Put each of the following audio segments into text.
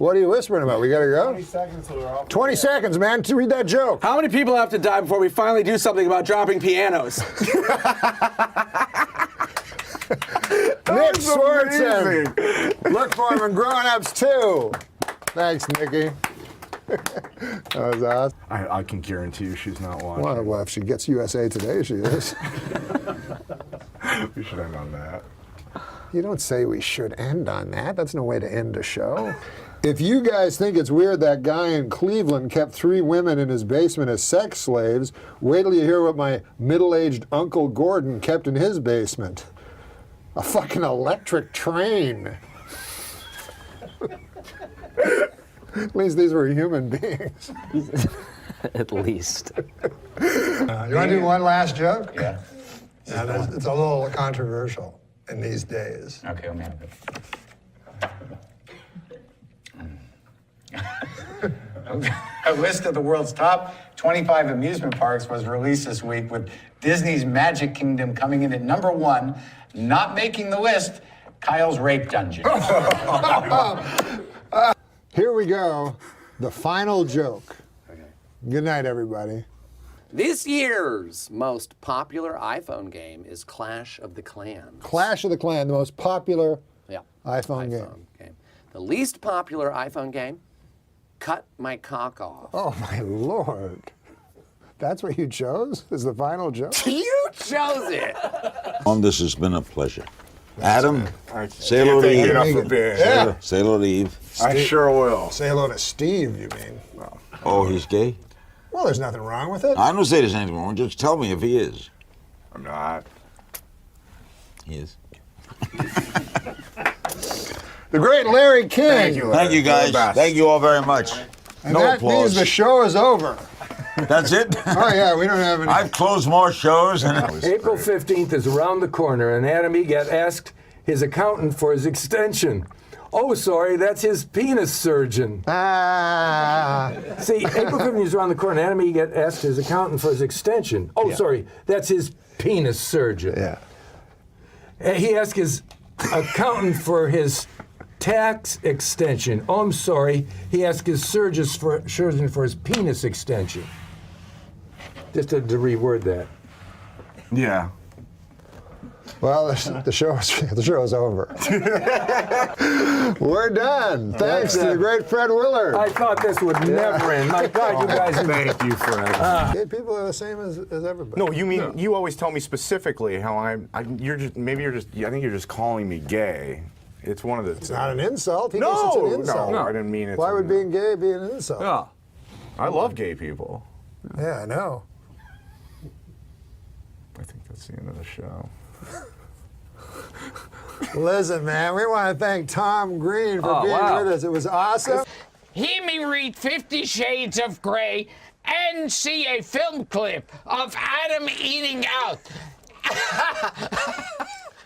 What are you whispering about? We gotta go? 20 seconds till we're off. 20 seconds, man, to read that joke. How many people have to die before we finally do something about dropping pianos? Nick Swartzen. Look for him in Grown Ups 2. Thanks, Nikki. That was awesome. I can guarantee you she's not watching. Well, if she gets USA Today, she is. We should end on that. You don't say we should end on that. That's no way to end a show. If you guys think it's weird that guy in Cleveland kept 3 women in his basement as sex slaves, wait till you hear what my middle-aged Uncle Gordon kept in his basement. A fucking electric train. At least these were human beings. At least. You want to do one last joke? Yeah. It's a little controversial in these days. Okay, let me have it. A list of the world's top 25 amusement parks was released this week, with Disney's Magic Kingdom coming in at #1. Not making the list, Kyle's Rape Dungeon. Here we go. The final joke. Okay. Good night, everybody. This year's most popular iPhone game is Clash of the Clans. Clash of the Clan, the most popular iPhone game. The least popular iPhone game, Cut My Cock Off. Oh, my Lord. That's what you chose? Is the final joke? You chose it. This has been a pleasure. Adam, say hello to Eve. Yeah. Say hello to Eve. I sure will. Say hello to Steve, you mean? Oh, he's gay? Well, there's nothing wrong with it. I don't say there's anything wrong. Just tell me if he is. I'm not. He is. The great Larry King. Thank you, Larry. Thank you, guys. Thank you all very much. And No that applause. means the show is over. That's it? Oh, yeah, we don't have any. I've closed more shows. April 15th is around the corner, and Adam Egat asked his accountant for his extension. Oh, sorry, that's his penis surgeon. See, April 15th is around the corner, and Adam Egat asked his accountant for his extension. Oh, sorry, that's his penis surgeon. Yeah. He asked his accountant for his tax extension. Oh, I'm sorry, he asked his surgeon for his penis extension. Just to reword that. Yeah. Well, the show is over. We're done. Thanks to the great Fred Willard. I thought this would never end. My God, you guys. Thank you, Fred. Gay people are the same as everybody. No, you mean you always tell me specifically how I think you're just calling me gay. It's one of the. It's not an insult. He No, thinks it's an insult. no, I didn't mean it. Why would being gay be an insult? Yeah. I love gay people. Yeah, I know. I think that's the end of the show. Listen, man, we want to thank Tom Green for being with us. It was awesome. Hear me read 50 Shades of Grey and see a film clip of Adam eating out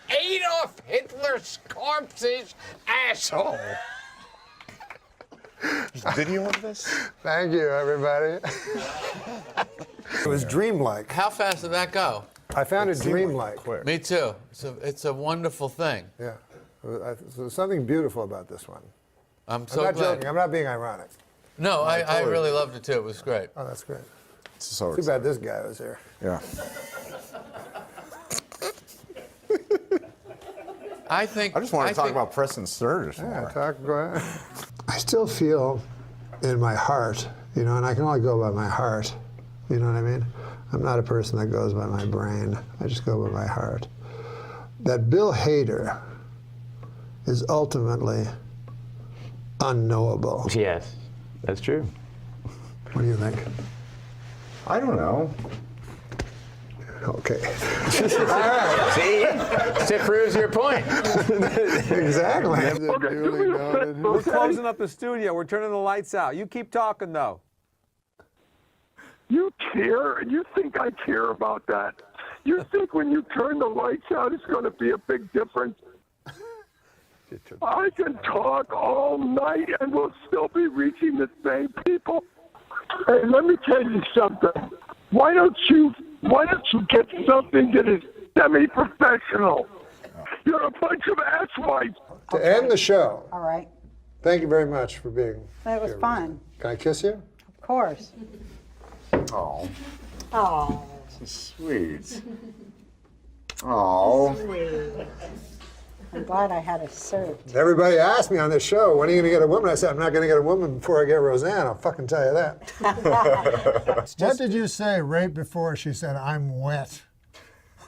Adolf Hitler's corpse's asshole. Video of this? Thank you, everybody. It was dreamlike. How fast did that go? I found it dreamlike. Me too. It's a wonderful thing. Yeah. There's something beautiful about this one. I'm so I'm not glad. joking. I'm not being ironic. No, I really loved it too. It was great. Oh, that's great. So Too bad this guy was here. Yeah. I just want to talk about Preston Sturgis more. Go ahead. I still feel in my heart, and I can only go by my heart. You know what I mean? I'm not a person that goes by my brain. I just go by my heart. That Bill Hader is ultimately unknowable. Yes, that's true. What do you think? I don't know. Okay. All right. See? That proves your point. Exactly. We're closing up the studio. We're turning the lights out. You keep talking, though. You care? You think I care about that? You think when you turn the lights out, it's going to be a big difference? I can talk all night and we'll still be reaching the same people. Hey, let me tell you something. Why don't you get something that is semi-professional? You're a bunch of asswipes. To end the show. All right. Thank you very much for being That was here. fun. Can I kiss you? Of course. Oh, Oh. sweet. Oh. I'm glad I had it served. Everybody asked me on this show, when are you going to get a woman? I said, I'm not going to get a woman before I get Roseanne. I'll fucking tell you that. What did you say right before she said, I'm wet?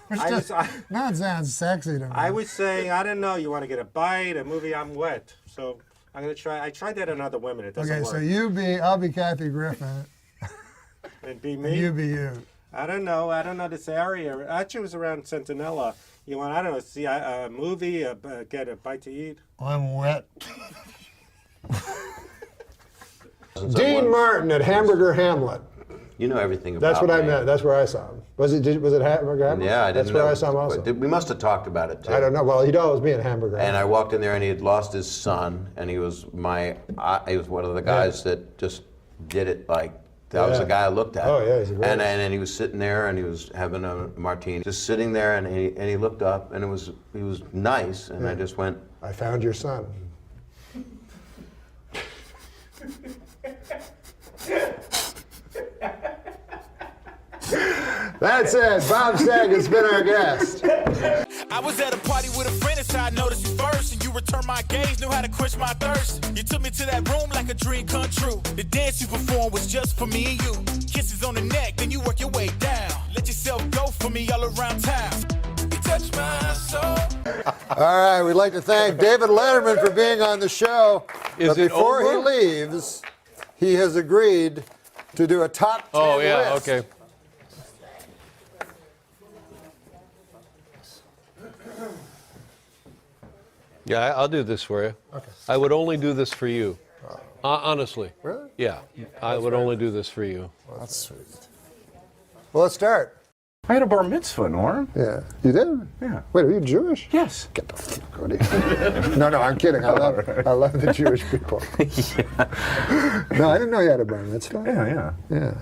Which does not sound sexy to me. I was saying, I don't know, you want to get a bite, a movie, I'm wet. So I'm going to try. I tried that on other women. It doesn't work. Okay, so I'll be Kathy Griffin. And be me? And you be you. I don't know this area. Actually, it was around Centinela. You want, I don't know, see a movie, get a bite to eat? I'm wet. Dean Martin at Hamburger Hamlet. You know everything about That's what I me. meant. That's where I saw him. Was it Hamburger Hamlet? Yeah, I didn't That's where know. I saw him also. We must have talked about it too. I don't know. Well, he'd always be in Hamburger And Hamlet. I walked in there, and he had lost his son, and he was he was one of the guys that just did it like. That was the guy I looked at. Oh, yeah, he's a great and he was sitting there, and he was having a martini, just sitting there, and he looked up, and he was nice, and I just went. I found your son. That's it. Bob Stagg has been our guest. I was at a party with a friend, and so I noticed you first, and you returned my gaze, knew how to quench my thirst. You took me to that room like a dream come true. The dance you performed was just for me and you. Kisses on the neck, then you work your way down. Let yourself go for me all around town. You touch my soul. All right, we'd like to thank David Letterman for being on the show. Is but it before over? he leaves, he has agreed to do a top 10 Oh, yeah, list. okay. Yeah, I'll do this for you. Okay. I would only do this for you. Honestly. Really? Yeah, I would only do this for you. Well, that's sweet. Well, let's start. I had a bar mitzvah, Norm. Yeah. You did? Yeah. Wait, are you Jewish? Yes. Get the fuck out of here. No, I'm kidding. I love the Jewish people. Yeah. No, I didn't know you had a bar mitzvah. Yeah. Yeah.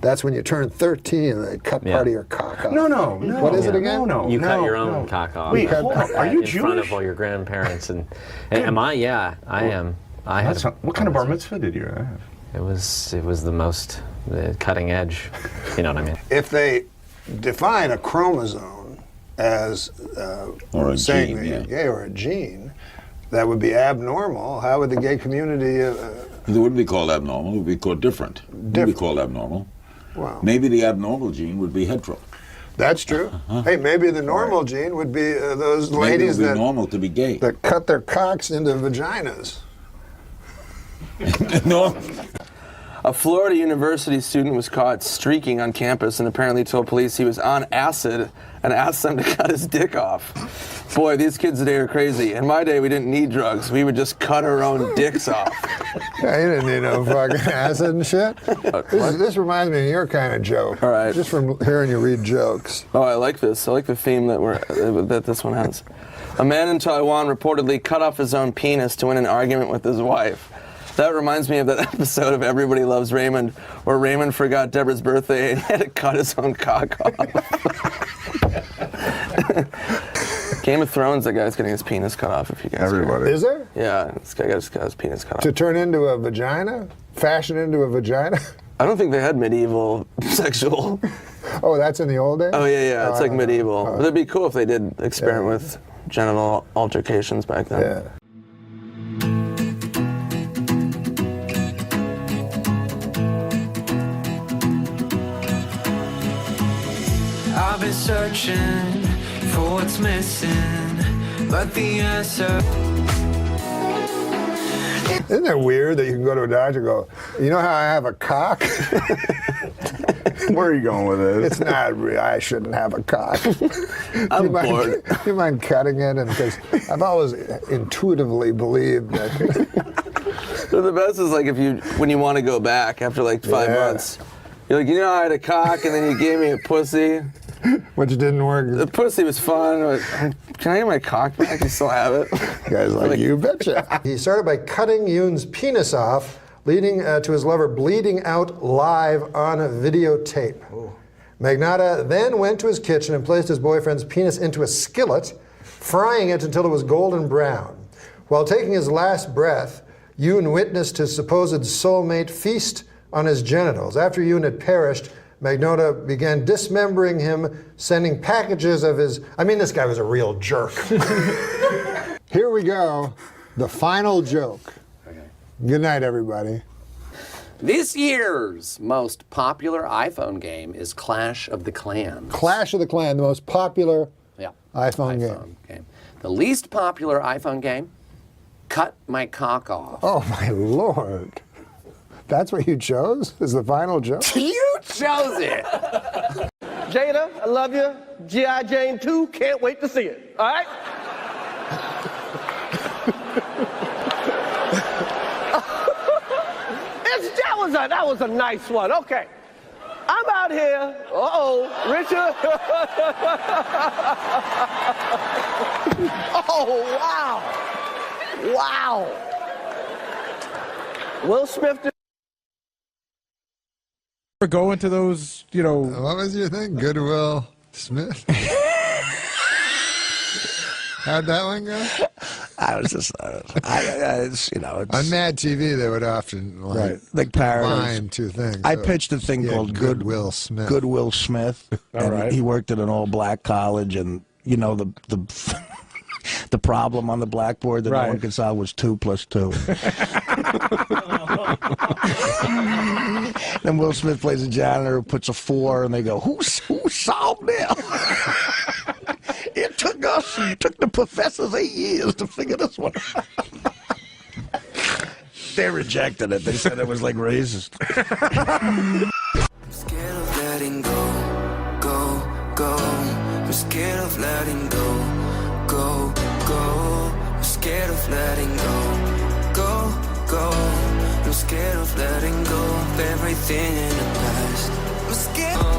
That's when you turn 13 and they cut part of your cock off. No. What is it again? No. You cut your own cock off. Wait, hold on. Are you in Jewish? front of all your grandparents and am I? Yeah, I am. I had. What kind of bar mitzvah did you have? It was the most cutting edge. You know what I mean? If they define a chromosome as Or a saying gene, that you're yeah. gay or a gene, that would be abnormal. How would the gay community? It wouldn't be called abnormal. It would be called different. It wouldn't be called abnormal. Wow. Maybe the abnormal gene would be hetero. That's true. Hey, maybe the normal gene would be those Maybe it ladies would be that normal to be gay. that cut their cocks into vaginas. No. A Florida University student was caught streaking on campus and apparently told police he was on acid and asked them to cut his dick off. Boy, these kids today are crazy. In my day, we didn't need drugs. We would just cut our own dicks off. Yeah, you didn't need no fucking acid and shit. This reminds me of your kind of joke. All right. Just from hearing you read jokes. Oh, I like this. I like the theme that this one has. A man in Taiwan reportedly cut off his own penis to win an argument with his wife. That reminds me of that episode of Everybody Loves Raymond, where Raymond forgot Deborah's birthday and had to cut his own cock off. Game of Thrones, that guy's getting his penis cut off, if you guys Everybody. Is there? Yeah, this guy got his penis cut off. To turn into a vagina? Fashion into a vagina? I don't think they had medieval sexual. Oh, that's in the old days? Oh, yeah, it's like medieval. But it'd be cool if they did experiment with genital altercations back then. Yeah. I've been searching for what's missing, but the answer. Isn't it weird that you can go to a doctor and go, you know how I have a cock? Where are you going with this? It's not real. I shouldn't have a cock. I'm bored. You mind cutting it? And because I've always intuitively believed that. So the best is like when you want to go back after like 5 months. You're like, you know, I had a cock and then you gave me a pussy. Which didn't work. The pussy was fun. But can I get my cock back? You still have it? Guy's like, you betcha. He started by cutting Yoon's penis off, leading to his lover bleeding out live on a videotape. Magnotta then went to his kitchen and placed his boyfriend's penis into a skillet, frying it until it was golden brown. While taking his last breath, Yoon witnessed his supposed soulmate feast on his genitals. After Yoon had perished, McDonough began dismembering him, sending packages of his... I mean, this guy was a real jerk. Here we go. The final joke. Okay. Good night, everybody. This year's most popular iPhone game is Clash of the Clans. Clash of the Clan, the most popular iPhone game. The least popular iPhone game, Cut My Cock Off. Oh, my Lord. That's what you chose? Is the final joke? You chose it! Jada, I love you. G.I. Jane 2, can't wait to see it. All right? That was a nice one. Okay. I'm out here. Richard. Oh, wow. Wow. Will Smith. Go into those, you know. What was your thing? Goodwill Smith? How'd that one go? I was just, it's, you know, it's, on Mad TV, they would often like parodies. Line two things. I pitched a thing called Goodwill Smith. Goodwill Smith. All right. He worked at an all-black college, and you know the the problem on the blackboard that no one could solve was 2 + 2. Then Will Smith plays a janitor who puts a 4, and they go, "Who solved it?" It took the professors 8 years to figure this one out. They rejected it. They said it was like racist. I'm scared of letting go. I'm scared of letting go. I'm scared of letting go. I'm scared of letting go of everything in the past. I'm scared of letting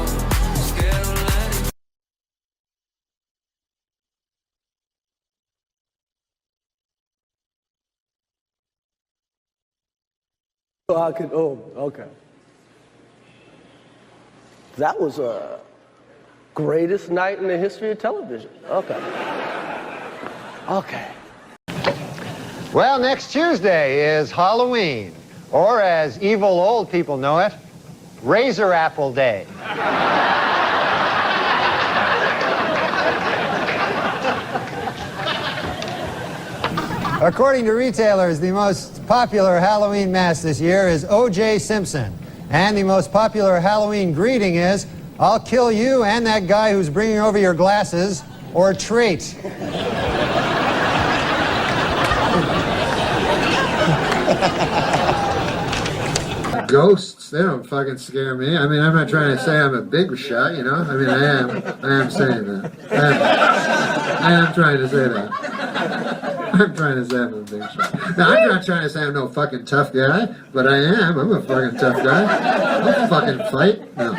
go. Okay. That was a greatest night in the history of television. Okay. Well, next Tuesday is Halloween, or as evil old people know it, Razor Apple Day. According to retailers, the most popular Halloween mask this year is O.J. Simpson. And the most popular Halloween greeting is, "I'll kill you and that guy who's bringing over your glasses," or treat. Ghosts, they don't fucking scare me. I mean, I'm not trying to say I'm a big shot, you know? I mean, I am saying that. I am trying to say that. I'm trying to say I'm a big shot. Now, I'm not trying to say I'm no fucking tough guy, but I am. I'm a fucking tough guy. I'll fucking fight. No.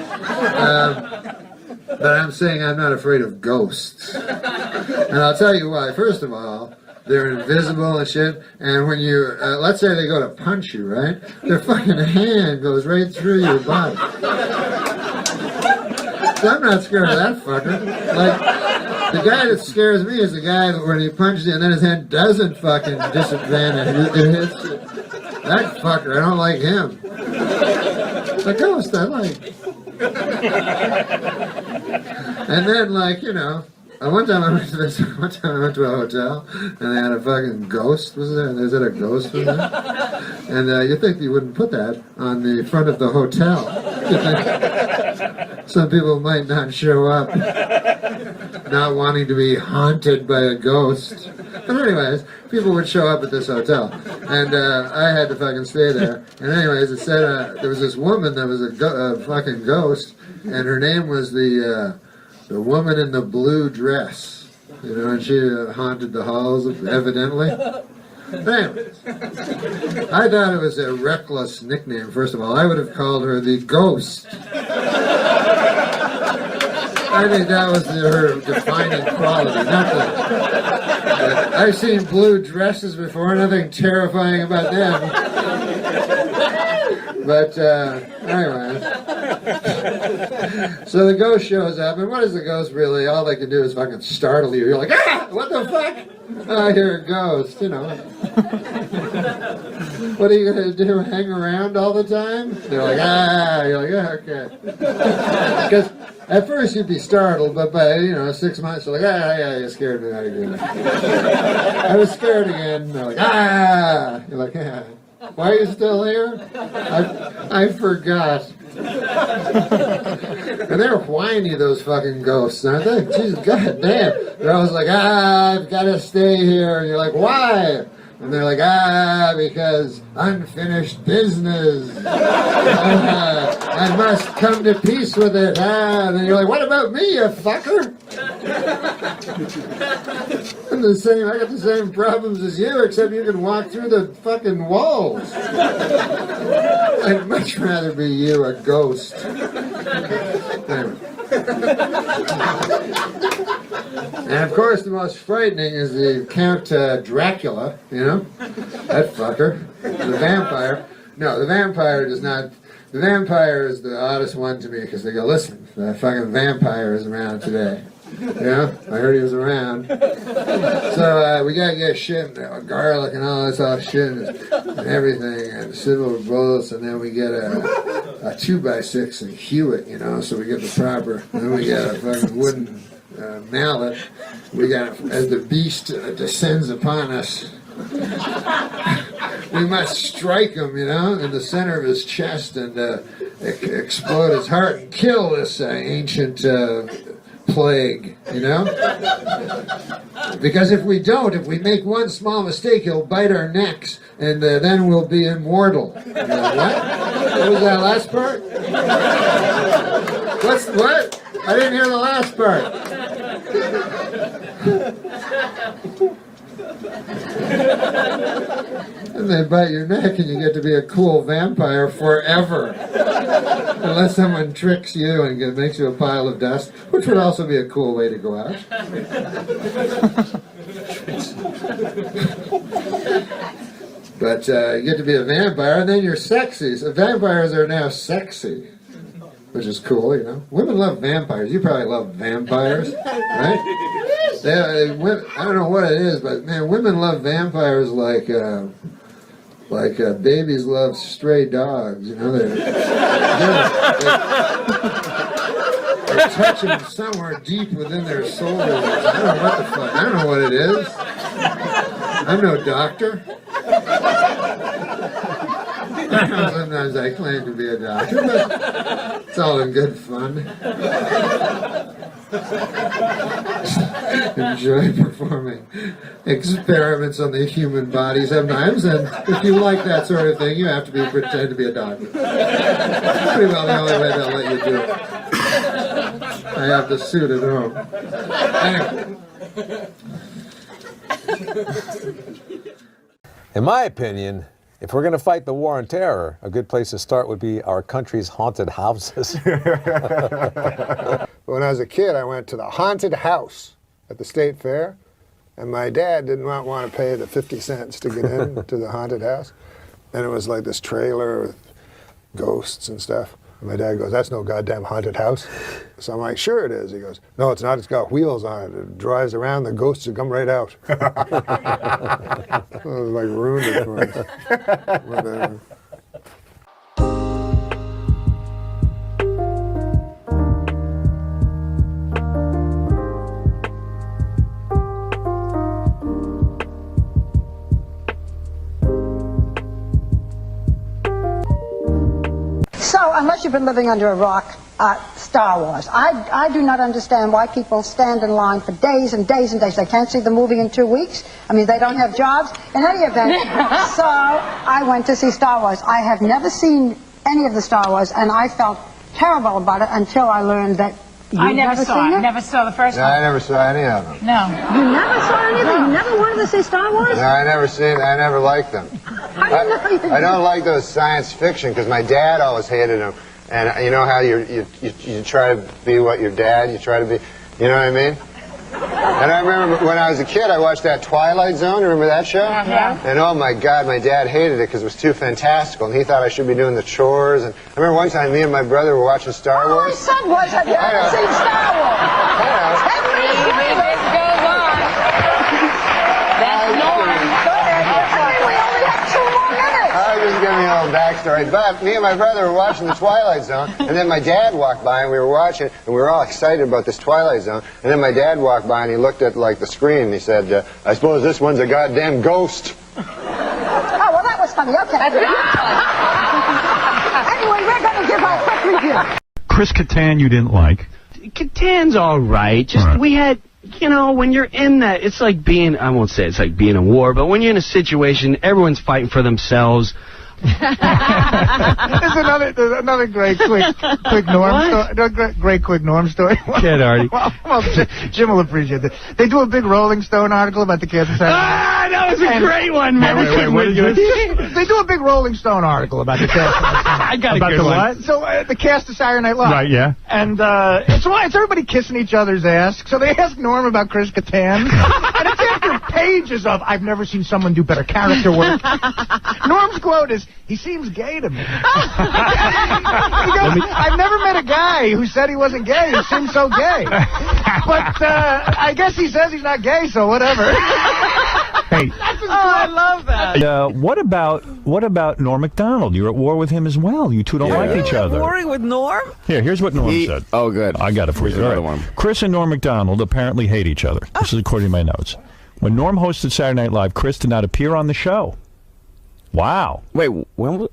But I'm saying I'm not afraid of ghosts. And I'll tell you why. First of all, they're invisible and shit, and when you, let's say they go to punch you, right? Their fucking hand goes right through your body. So I'm not scared of that fucker. Like, the guy that scares me is the guy that when he punches you and then his hand doesn't fucking disadvantage, it hits you. That fucker, I don't like him. The ghost I like. And then, like, you know, one time I went to a hotel, and they had a fucking ghost. Was there? Is it a ghost? Was there? And you think you wouldn't put that on the front of the hotel? Some people might not show up, not wanting to be haunted by a ghost. But anyways, people would show up at this hotel, and I had to fucking stay there. And anyways, it said there was this woman that was a fucking ghost, and her name was the woman in the blue dress, you know, and she haunted the halls, evidently. But anyways, I thought it was a reckless nickname, first of all. I would have called her the Ghost. I think that was her defining quality. Not the, I've seen blue dresses before, nothing terrifying about them. But anyways, so the ghost shows up, and what is the ghost really? All they can do is fucking startle you. You're like, ah, what the fuck? I hear a ghost, you know. What are you going to do, hang around all the time? They're like, ah, you're like, yeah, okay. Because at first you'd be startled, but by, 6 months, you're like, ah, yeah, you scared me out again. I was scared again. They're like, ah. You're like, yeah. Why are you still here? I forgot. And they're whiny, those fucking ghosts, aren't they? Jesus, goddamn. They're always like, I've got to stay here. And you're like, why? And they're like, because unfinished business. I must come to peace with it. And then you're like, what about me, you fucker? I got the same problems as you, except you can walk through the fucking walls. I'd much rather be you, a ghost. Anyway. And of course, the most frightening is the Count Dracula, that fucker, the vampire. No, the vampire does not. The vampire is the oddest one to me because they go, listen, the fucking vampire is around today. I heard he was around. So we gotta get shit, garlic and all this other shit and everything, and silver bullets, and then we get a 2x6 and hew it, so we get the proper. And then we get a fucking wooden mallet. We got, as the beast descends upon us, we must strike him, in the center of his chest and explode his heart and kill this ancient plague, Because if we don't, if we make one small mistake, he'll bite our necks, and then we'll be immortal. What? What was that last part? What? I didn't hear the last part. And they bite your neck, and you get to be a cool vampire forever. Unless someone tricks you and makes you a pile of dust, which would also be a cool way to go out. But you get to be a vampire, and then you're sexy. So vampires are now sexy, which is cool, Women love vampires. You probably love vampires, right? I don't know what it is, but man, women love vampires like babies love stray dogs. They touch them somewhere deep within their souls. I don't know what the fuck. I don't know what it is. I'm no doctor. Sometimes I claim to be a doctor, but it's all in good fun. Enjoy performing experiments on the human body sometimes, and if you like that sort of thing, you have to pretend to be a doctor. Pretty well the only way they'll let you do it. I have the suit at home. Anyway. In my opinion, if we're going to fight the war on terror, a good place to start would be our country's haunted houses. When I was a kid, I went to the haunted house at the state fair, and my dad did not want to pay the 50 cents to get in to the haunted house. And it was like this trailer with ghosts and stuff. And my dad goes, that's no goddamn haunted house. So I'm like, sure it is. He goes, no, it's not. It's got wheels on it. It drives around. The ghosts will come right out. It was like ruined it for me. Whatever. So, unless you've been living under a rock, Star Wars. I do not understand why people stand in line for days and days and days. They can't see the movie in 2 weeks. I mean, they don't have jobs. In any event, so I went to see Star Wars. I have never seen any of the Star Wars, and I felt terrible about it until I learned that I never saw it. Never saw the first one. I never saw any of them. No. You never saw anything? You never wanted to see Star Wars? No, I never liked them. I don't like those science fiction because my dad always hated them. And you know how you try to be what your dad, you try to be, you know what I mean? And I remember when I was a kid, I watched that Twilight Zone. Remember that show? Yeah. And oh my God, my dad hated it because it was too fantastical, and he thought I should be doing the chores. And I remember one time, me and my brother were watching Star Wars. My son was. Have you ever seen Star Wars? 10 minutes later. story, but me and my brother were watching The Twilight Zone, and then my dad walked by, and we were watching, and we were all excited about this Twilight Zone, and then my dad walked by, and he looked at, like, the screen, and he said, I suppose this one's a goddamn ghost. Oh, well, that was funny. Okay. Anyway, we're going to give our quick review. Chris Kattan you didn't like. Kattan's all right. Just we had, you know, when you're in that, it's like being, I won't say it's like being in war, but when you're in a situation, everyone's fighting for themselves. There's another great quick Norm story. Great quick Norm story. Kid, Artie. Well, Jim will appreciate that. They do a big Rolling Stone article about the Kansas City. That was a great one, man. They do a big Rolling Stone article about the cast. I got a good one. So the cast of Saturday Night Live. Right, yeah. And it's everybody kissing each other's ass. So they ask Norm about Chris Kattan. And it's after pages of, I've never seen someone do better character work. Norm's quote is, he seems gay to me. He goes, I've never met a guy who said he wasn't gay who seemed so gay. But I guess he says he's not gay, so whatever. Hey. I love that. What about Norm MacDonald? You're at war with him as well. You two don't like each other. Warring with Norm? Here's what Norm said. Oh, good. I got it for you. All right. Chris and Norm MacDonald apparently hate each other. This is according to my notes. When Norm hosted Saturday Night Live, Chris did not appear on the show. Wow. Wait, when was...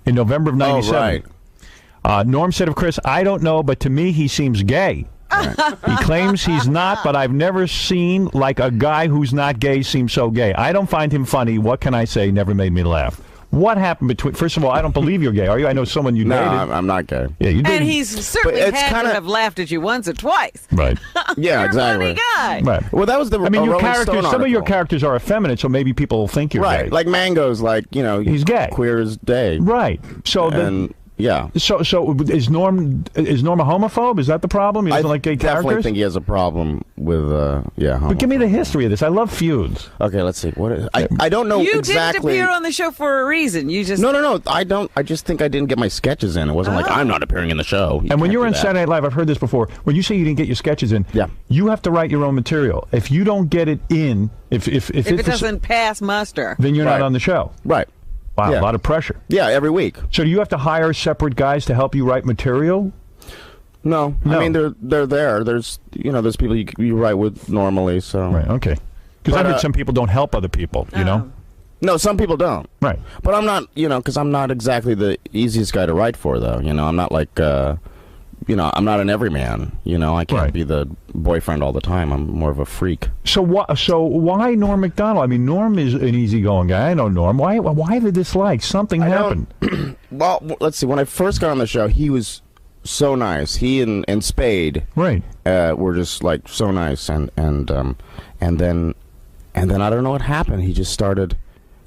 In November of '97. Oh, right. Norm said of Chris, I don't know, but to me he seems gay. Right. He claims he's not, but I've never seen like a guy who's not gay seem so gay. I don't find him funny. What can I say? Never made me laugh. What happened between... First of all, I don't believe you're gay, are you? I know someone you dated. No, I'm not gay. Yeah, you did. And he's certainly had to have laughed at you once or twice. Right. Yeah, You're exactly. a funny guy. Right. Well, that was the I mean, your Rolling characters. Stone Some of your article. characters are effeminate, so maybe people will think you're right. gay. Like Mango's, like, you know, he's gay. Queer as day. Right. So yeah. So is Norm a homophobe? Is that the problem? He doesn't like gay characters? I definitely think he has a problem with But give me the history of this. I love feuds. Okay, let's see. What is, I don't know You exactly. didn't appear on the show for a reason. You just No. I don't. I just think I didn't get my sketches in. It wasn't like I'm not appearing in the show. And when you're on Saturday Night Live, I've heard this before. When you say you didn't get your sketches in, you have to write your own material. If you don't get it in, if it doesn't pass muster, then you're not on the show. Right. Wow, Yeah. a lot of pressure. Yeah, every week. So do you have to hire separate guys to help you write material? No. I mean they're there. There's there's people you write with normally. So right. Okay. Because I heard some people don't help other people. You know. No, some people don't. Right. But I'm not. Because I'm not exactly the easiest guy to write for, though. I'm not like. I'm not an everyman. I can't be the boyfriend all the time. I'm more of a freak. So why Norm MacDonald? I mean, Norm is an easygoing guy. I know Norm. Why the dislike? Something happened. Well, let's see. When I first got on the show, he was so nice. He and Spade, right, were just like so nice. And then I don't know what happened. He just started.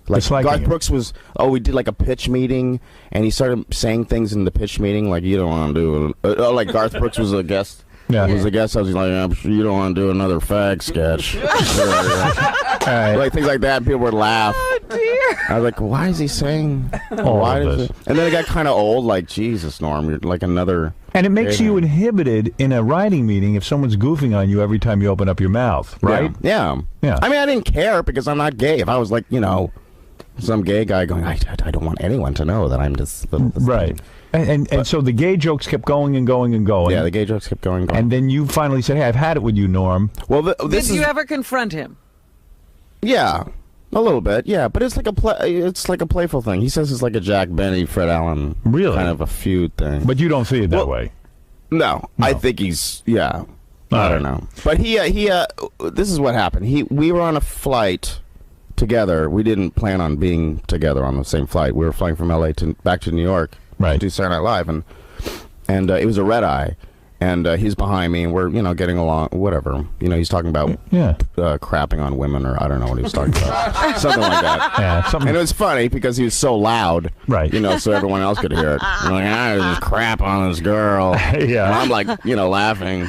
Like Garth Brooks was, we did like a pitch meeting, and he started saying things in the pitch meeting like, you don't want to do like Garth Brooks was a guest. Yeah. Was a guest. I was like, I'm sure you don't want to do another fag sketch. Like things like that. People would laugh. Oh dear. I was like, why is he saying all of this? And then it got kind of old. Like, Jesus, Norm, you're like another. And it makes you inhibited in a writing meeting if someone's goofing on you every time you open up your mouth, right? Yeah. I mean, I didn't care because I'm not gay. If I was like, some gay guy going, I don't want anyone to know that I'm just right. And so the gay jokes kept going and going and going. Yeah, the gay jokes kept going and going. And then you finally said, hey, I've had it with you, Norm. Well, did you ever confront him? Yeah, a little bit. Yeah, but it's like a playful thing. He says it's like a Jack Benny, Fred Allen kind of a feud thing. But you don't see it that way. No, I think he's I don't know. But he this is what happened. We were on a flight together. We didn't plan on being together on the same flight. We were flying from LA back to New York to do Saturday Night Live, and it was a red eye, and he's behind me, and we're getting along, whatever. He's talking about crapping on women, or I don't know what he was talking about, something like that. Yeah, and it was funny because he was so loud, right? So everyone else could hear it. I'm like, I just crap on this girl, yeah. And I'm like, laughing,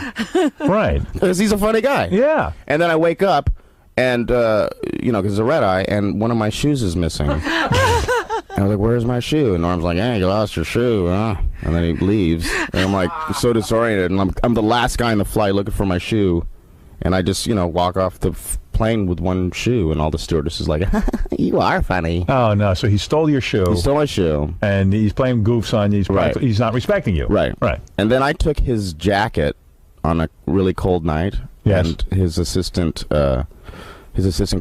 right? Because he's a funny guy, yeah. And then I wake up. And, because it's a red eye, and one of my shoes is missing. And I was like, where's my shoe? And Norm's like, hey, you lost your shoe, huh? And then he leaves. And I'm like, so disoriented. And I'm the last guy in the flight looking for my shoe. And I just, walk off the plane with one shoe, and all the stewardesses like, you are funny. Oh no! So he stole your shoe. He stole my shoe, and he's playing goofs on you. He's not respecting you. Right. Right. And then I took his jacket on a really cold night. Yes. And his assistant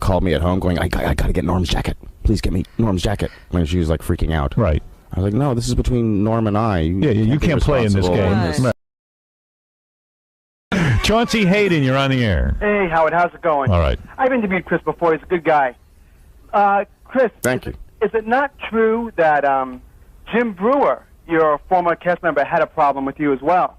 called me at home, going, I gotta get Norm's jacket. Please get me Norm's jacket. And she was like freaking out. Right. I was like, no, this is between Norm and I. You can't play in this game. Right. Chauncey Hayden, you're on the air. Hey, Howard, how's it going? All right. I've interviewed Chris before. He's a good guy. Chris. Thank you. Is it not true that Jim Brewer, your former cast member, had a problem with you as well?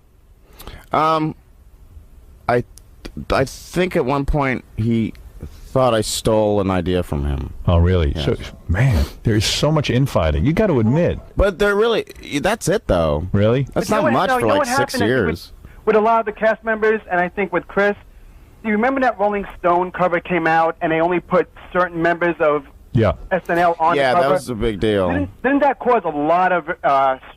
I think at one point he thought I stole an idea from him. Oh, really? Yes. So, man, there's so much infighting. You got to admit. But that's it, though. Really? That's not much for like 6 years. With a lot of the cast members, and I think with Chris, do you remember that Rolling Stone cover came out, and they only put certain members of SNL on the cover? Yeah, that was a big deal. Didn't that cause a lot of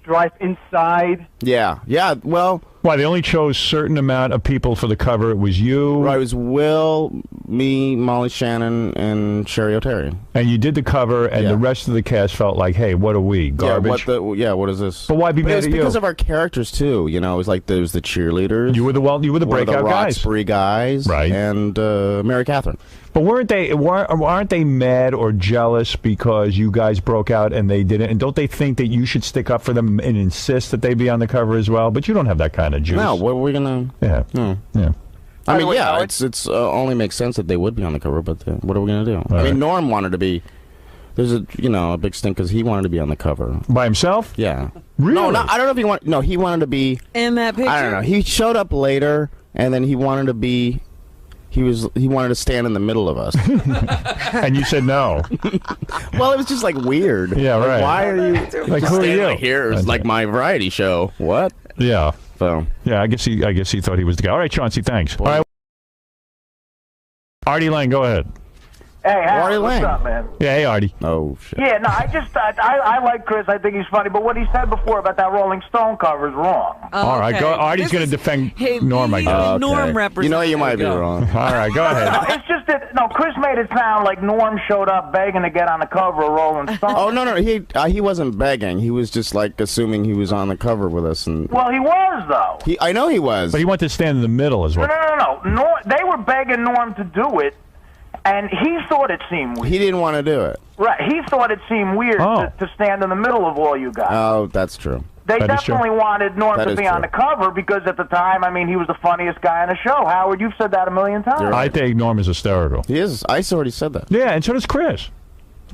strife inside? Yeah, well... Why, they only chose certain amount of people for the cover. It was you. Right, it was Will, me, Molly Shannon, and Sherry O'Terry. And you did the cover, and the rest of the cast felt like, hey, what are we, garbage? What is this? But why be mad at you? It was because of our characters, too. You know, it was like there was the cheerleaders. You were the breakout guys. Roxbury guys. Right. And Mary Catherine. But aren't they mad or jealous because you guys broke out and they didn't? And don't they think that you should stick up for them and insist that they be on the cover as well? But you don't have that kind of juice. No, what are we gonna? Yeah. No. Yeah. I mean, it's only makes sense that they would be on the cover, but what are we gonna do? I mean, Norm wanted to be. There's a big stink because he wanted to be on the cover by himself. Yeah. Really? No, I don't know if he wanted. No, he wanted to be in that picture. I don't know. He showed up later, and then he wanted to be. He wanted to stand in the middle of us. And you said no. Well, it was just like weird. Yeah, right. Like, why are you like who are you? Like here is like my variety show. What? Yeah. So yeah, I guess he thought he was the guy. All right, Chauncey, thanks. All right. Artie Lang, go ahead. Hey, Artie what's Lang. up, man? Yeah, hey, Artie. Oh, shit. Yeah, no, I like Chris. I think he's funny. But what he said before about that Rolling Stone cover is wrong. All right, go. Artie's going to defend Norm, I guess. Norm represents. You know, you might be wrong. All right, go ahead. No, it's just that Chris made it sound like Norm showed up begging to get on the cover of Rolling Stone. Oh no, he wasn't begging. He was just like assuming he was on the cover with us. And well, he was though. I know he was. But he wanted to stand in the middle as well. No. They were begging Norm to do it, and he thought it seemed weird. He didn't want to do it. Right, he thought it seemed weird to stand in the middle of all you guys. Oh, that's true. They definitely wanted Norm to be on the cover because at the time, I mean, he was the funniest guy on the show. Howard, you've said that a million times. I think Norm is hysterical. He is. I already said that. Yeah, and so does Chris.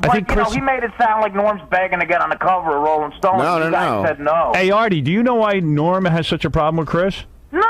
I think Chris. He made it sound like Norm's begging to get on the cover of Rolling Stone. You guys said no. Hey, Artie, do you know why Norm has such a problem with Chris? No.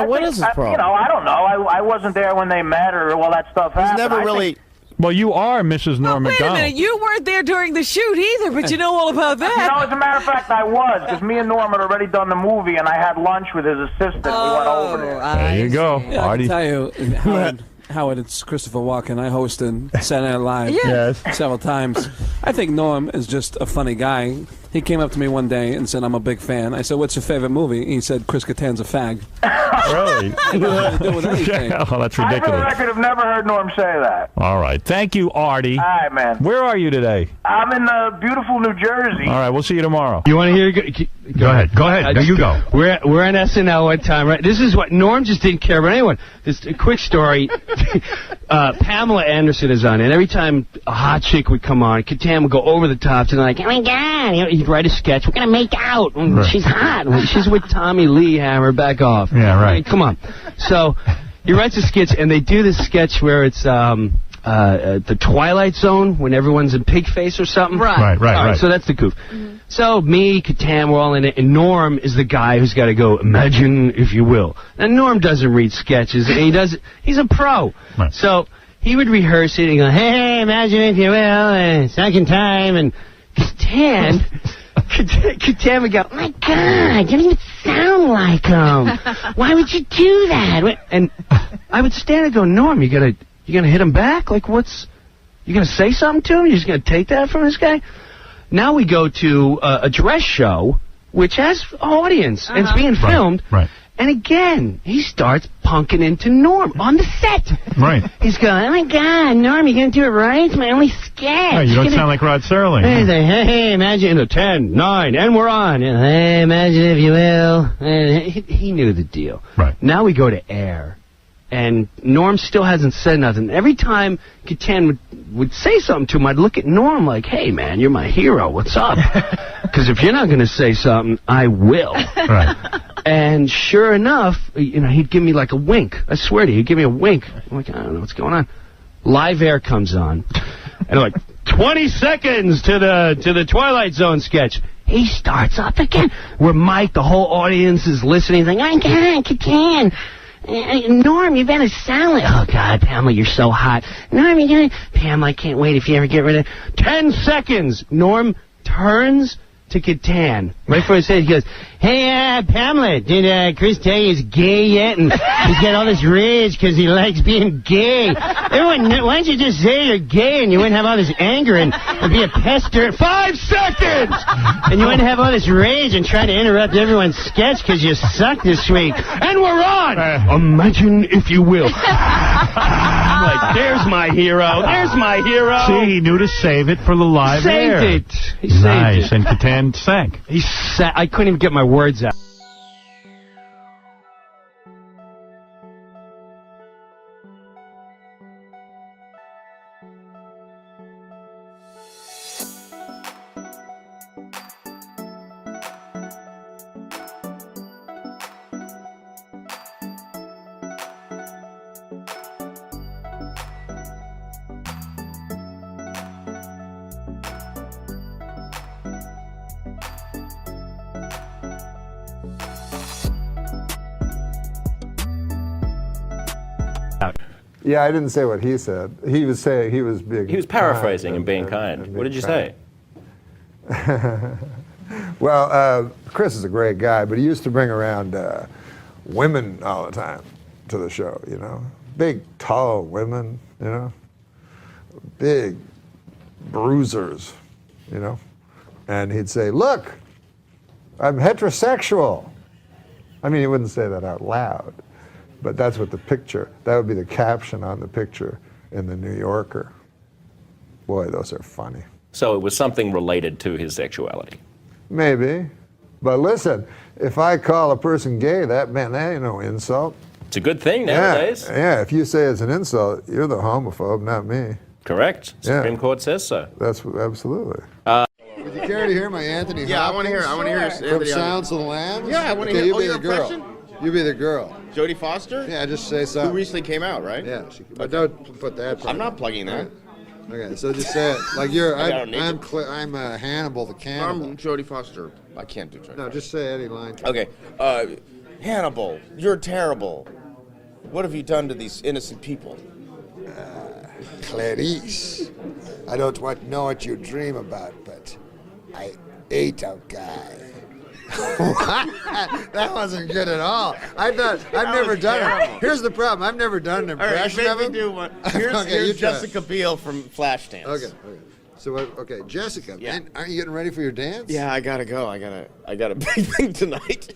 What is his problem? I don't know. I wasn't there when they met or all that stuff happened. He's never really. Well, you are Mrs. Norm Wait a MacDonald. minute, you weren't there during the shoot either, but you know all about that. As a matter of fact, I was, because me and Norm had already done the movie, and I had lunch with his assistant. We went over there. There you go, Yeah, I Artie. can tell you, Howard, it's Christopher Walken. I hosted Saturday Night Live Yes. several times. I think Norm is just a funny guy. He came up to me one day and said, I'm a big fan. I said, what's your favorite movie? He said, Chris Kattan's a fag. Really? Nothing to do with anything. Oh, that's I, for the ridiculous. record, have never heard Norm say that. All right. Thank you, Artie. All right, man. Where are you today? I'm in beautiful New Jersey. All right, we'll see you tomorrow. You want to hear? Go ahead. Go ahead. No, you go. We're on SNL one time, right? This is what Norm just didn't care about anyone. This a quick story. Pamela Anderson is on, and every time a hot chick would come on, Kattan would go over the top and like, oh my God, he'd write a sketch. We're gonna make out. Right. She's hot. She's with Tommy Lee Hammer. Back off. Yeah, right. Come on. So he writes a sketch, and they do this sketch where it's the Twilight Zone when everyone's in pig face or something. Right. Right. So that's the goof. So me, Kattan, we're all in it, and Norm is the guy who's got to go, imagine if you will. Now Norm doesn't read sketches, and he's a pro. Right. So he would rehearse it and go, hey, imagine if you will, second time, and Kattan would go, my God, you don't even sound like him. Why would you do that? And I would stand and go, Norm, you gonna hit him back? Like, you gonna say something to him? You just gonna take that from this guy? Now we go to a dress show, which has an audience, and it's being filmed. Right. And again, he starts punking into Norm on the set. Right. He's going, oh my God, Norm, you going to do it right? It's my only sketch. Right, you don't sound like Rod Serling. He's like, hey, imagine, 10, 9, and we're on. Hey, imagine if you will. And he knew the deal. Right. Now we go to air. And Norm still hasn't said nothing. Every time Catan would say something to him, I'd look at Norm like, hey, man, you're my hero. What's up? Because if you're not going to say something, I will. Right. And sure enough, he'd give me like a wink. I swear to you, he'd give me a wink. I'm like, I don't know what's going on. Live air comes on. And I'm like, 20 seconds to the Twilight Zone sketch. He starts up again. We're mic'd, the whole audience is listening. He's like, I can't, Catan. Norm, you better sound like... Oh, God, Pamela, you're so hot. Norm, Pamela, I can't wait if you ever get rid of... 10 seconds! Norm turns to Catan. Right for his head, he goes, hey, Pamela, did Chris tell you he's gay yet? And he's got all this rage because he likes being gay. Everyone, why don't you just say you're gay and you wouldn't have all this anger and be a pester? 5 seconds! And you wouldn't have all this rage and try to interrupt everyone's sketch because you suck this week. And we're on! Imagine if you will. I'm like, there's my hero. There's my hero. See, he knew to save it for the live air. Saved it. He saved nice, it. and Catan sank. I couldn't even get my words out. Yeah, I didn't say what he said. He was saying he was being. He was paraphrasing and being kind. What did you say? Well, Chris is a great guy, but he used to bring around women all the time to the show, Big, tall women, Big bruisers, And he'd say, look, I'm heterosexual. I mean, he wouldn't say that out loud, but that's what that would be the caption on the picture in the New Yorker. Boy, those are funny. So it was something related to his sexuality. Maybe. But listen, if I call a person gay, that ain't no insult. It's a good thing nowadays. Yeah, if you say it's an insult, you're the homophobe, not me. Correct. Supreme Court says so. That's absolutely. Would you care to hear my Anthony Hopkins? I want to hear From Sounds of the Lambs? Yeah, I want to Okay, hear. you be your the girl. impression? You be the girl. Jodie Foster? Yeah, just say something. Who recently came out, right? Yeah, but don't put that. I'm not plugging that. Okay, so just say it like you're. I'm I'm Hannibal the cannibal. I'm Jodie Foster. I can't do Jodie. No, just say any line. Okay, Hannibal, you're terrible. What have you done to these innocent people? Clarice, I don't know what you dream about, but I ate a guy. That wasn't good at all. I've never done it. Here's the problem. I've never done an impression of him. Do one. Here's Jessica Biel from Flashdance. Okay. So Jessica, man, aren't you getting ready for your dance? Yeah, I gotta go. I got a big thing tonight.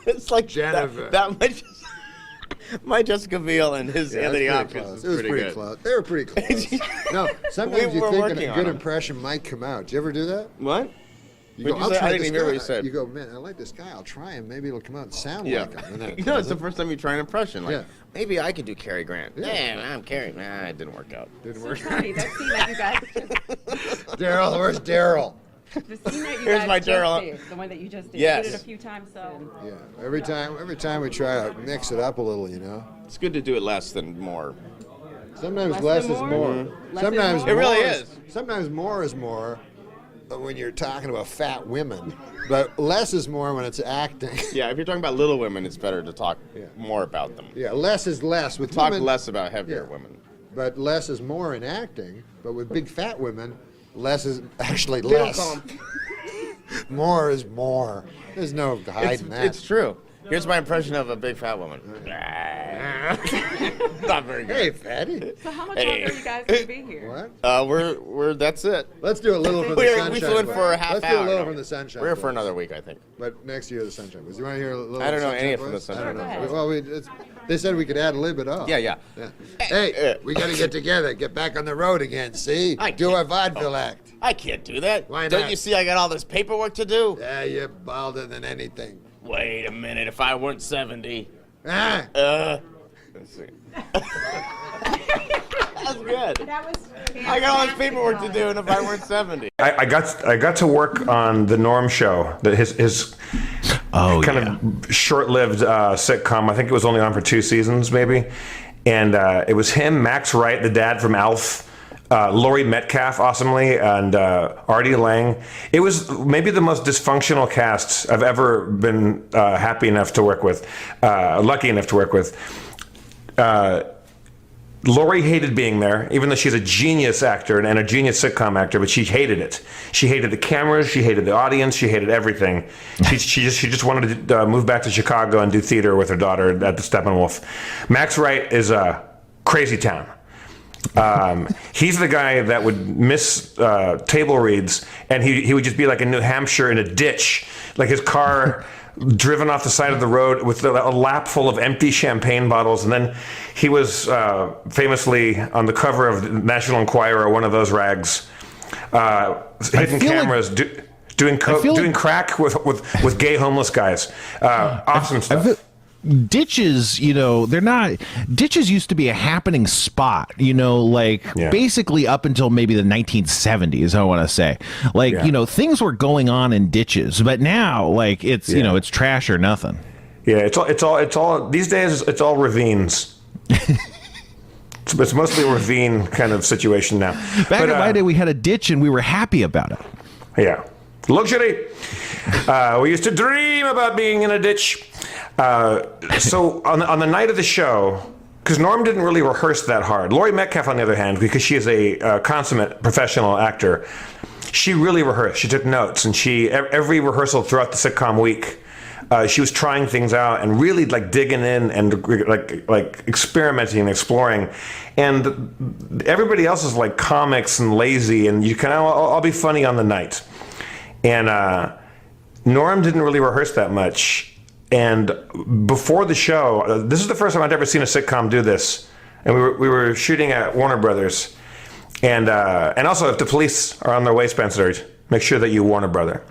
It's like Jennifer. That much. My Jessica Biel and his Anthony Hopkins. It was pretty close. They were pretty close. No, sometimes you think a good impression might come out. Did you ever do that? What? You go, I didn't even hear what you said. You go, man, I like this guy. I'll try him. Maybe it'll come out and sound Yeah. like him. It's the first time you try an impression. Like, Yeah. maybe I could do Cary Grant. Yeah. I'm Cary. Nah, it didn't work out. Didn't work. Funny, that scene that you guys Daryl, where's Daryl? The scene that you Here's guys my just Daryl. did, the one that you just did. Yes. You did it a few times, so. Yeah. Every time we try to mix it up a little, It's good to do it less than more. Sometimes less is more. Mm-hmm. Sometimes It really more is. Sometimes more is more when you're talking about fat women, but less is more when it's acting. Yeah, if you're talking about little women, it's better to talk more about them. Yeah, less is less. With Talk women, less about heavier women. But less is more in acting. But with big fat women, less is actually They don't less. call 'em- More is more. There's no hiding that. It's true. Here's my impression of a big fat woman. Not very good. Hey, fatty. So how much longer are you guys going to be here? What? We're that's it. Let's do a little from the We sunshine. flew in for a half Let's hour. do a little from the sunshine. We're here for another week, I think. But next year the sunshine. Was you want to hear a little? I don't know sunshine any from the voice? sunshine. I don't know. Well, they said we could ad lib it up. Yeah. Hey, we got to get together, get back on the road again. See, do our vaudeville act. I can't do that. Why Don't not? you see I got all this paperwork to do? Yeah, you're balder than anything. Wait a minute. If I weren't 70. Ah. Let's see. That's good. That was I got all this paperwork to do, and if I weren't 70. I got to work on the Norm show, his kind of short-lived sitcom. I think it was only on for 2 seasons, maybe. And it was him, Max Wright, the dad from Alf, Laurie Metcalf, awesomely, and Artie Lang. It was maybe the most dysfunctional cast I've ever been lucky enough to work with. Laurie hated being there, even though she's a genius actor and a genius sitcom actor, but she hated it. She hated the cameras, she hated the audience, she hated everything. She just wanted to move back to Chicago and do theater with her daughter at the Steppenwolf. Max Wright is a crazy town. He's the guy that would miss table reads, and he would just be like in New Hampshire in a ditch, like his car driven off the side of the road with a lap full of empty champagne bottles. And then he was famously on the cover of the National Enquirer, one of those rags, hidden cameras, doing crack with gay homeless guys. Awesome stuff. Ditches, they're not. Ditches used to be a happening spot, basically up until maybe the 1970s, I want to say. Things were going on in ditches, but now, it's, it's trash or nothing. Yeah, it's all, these days, it's all ravines. It's mostly a ravine kind of situation now. Back in my day, we had a ditch and we were happy about it. Yeah. Luxury. We used to dream about being in a ditch. So on the night of the show, because Norm didn't really rehearse that hard. Laurie Metcalf, on the other hand, because she is a consummate professional actor, she really rehearsed. She took notes, and every rehearsal throughout the sitcom week, she was trying things out and really digging in and experimenting and exploring. And everybody else is like comics and lazy, and you I'll be funny on the night. And Norm didn't really rehearse that much. And before the show, this is the first time I'd ever seen a sitcom do this. And we were shooting at Warner Brothers. And also, if the police are on their way, Spencer, make sure that you warn a brother.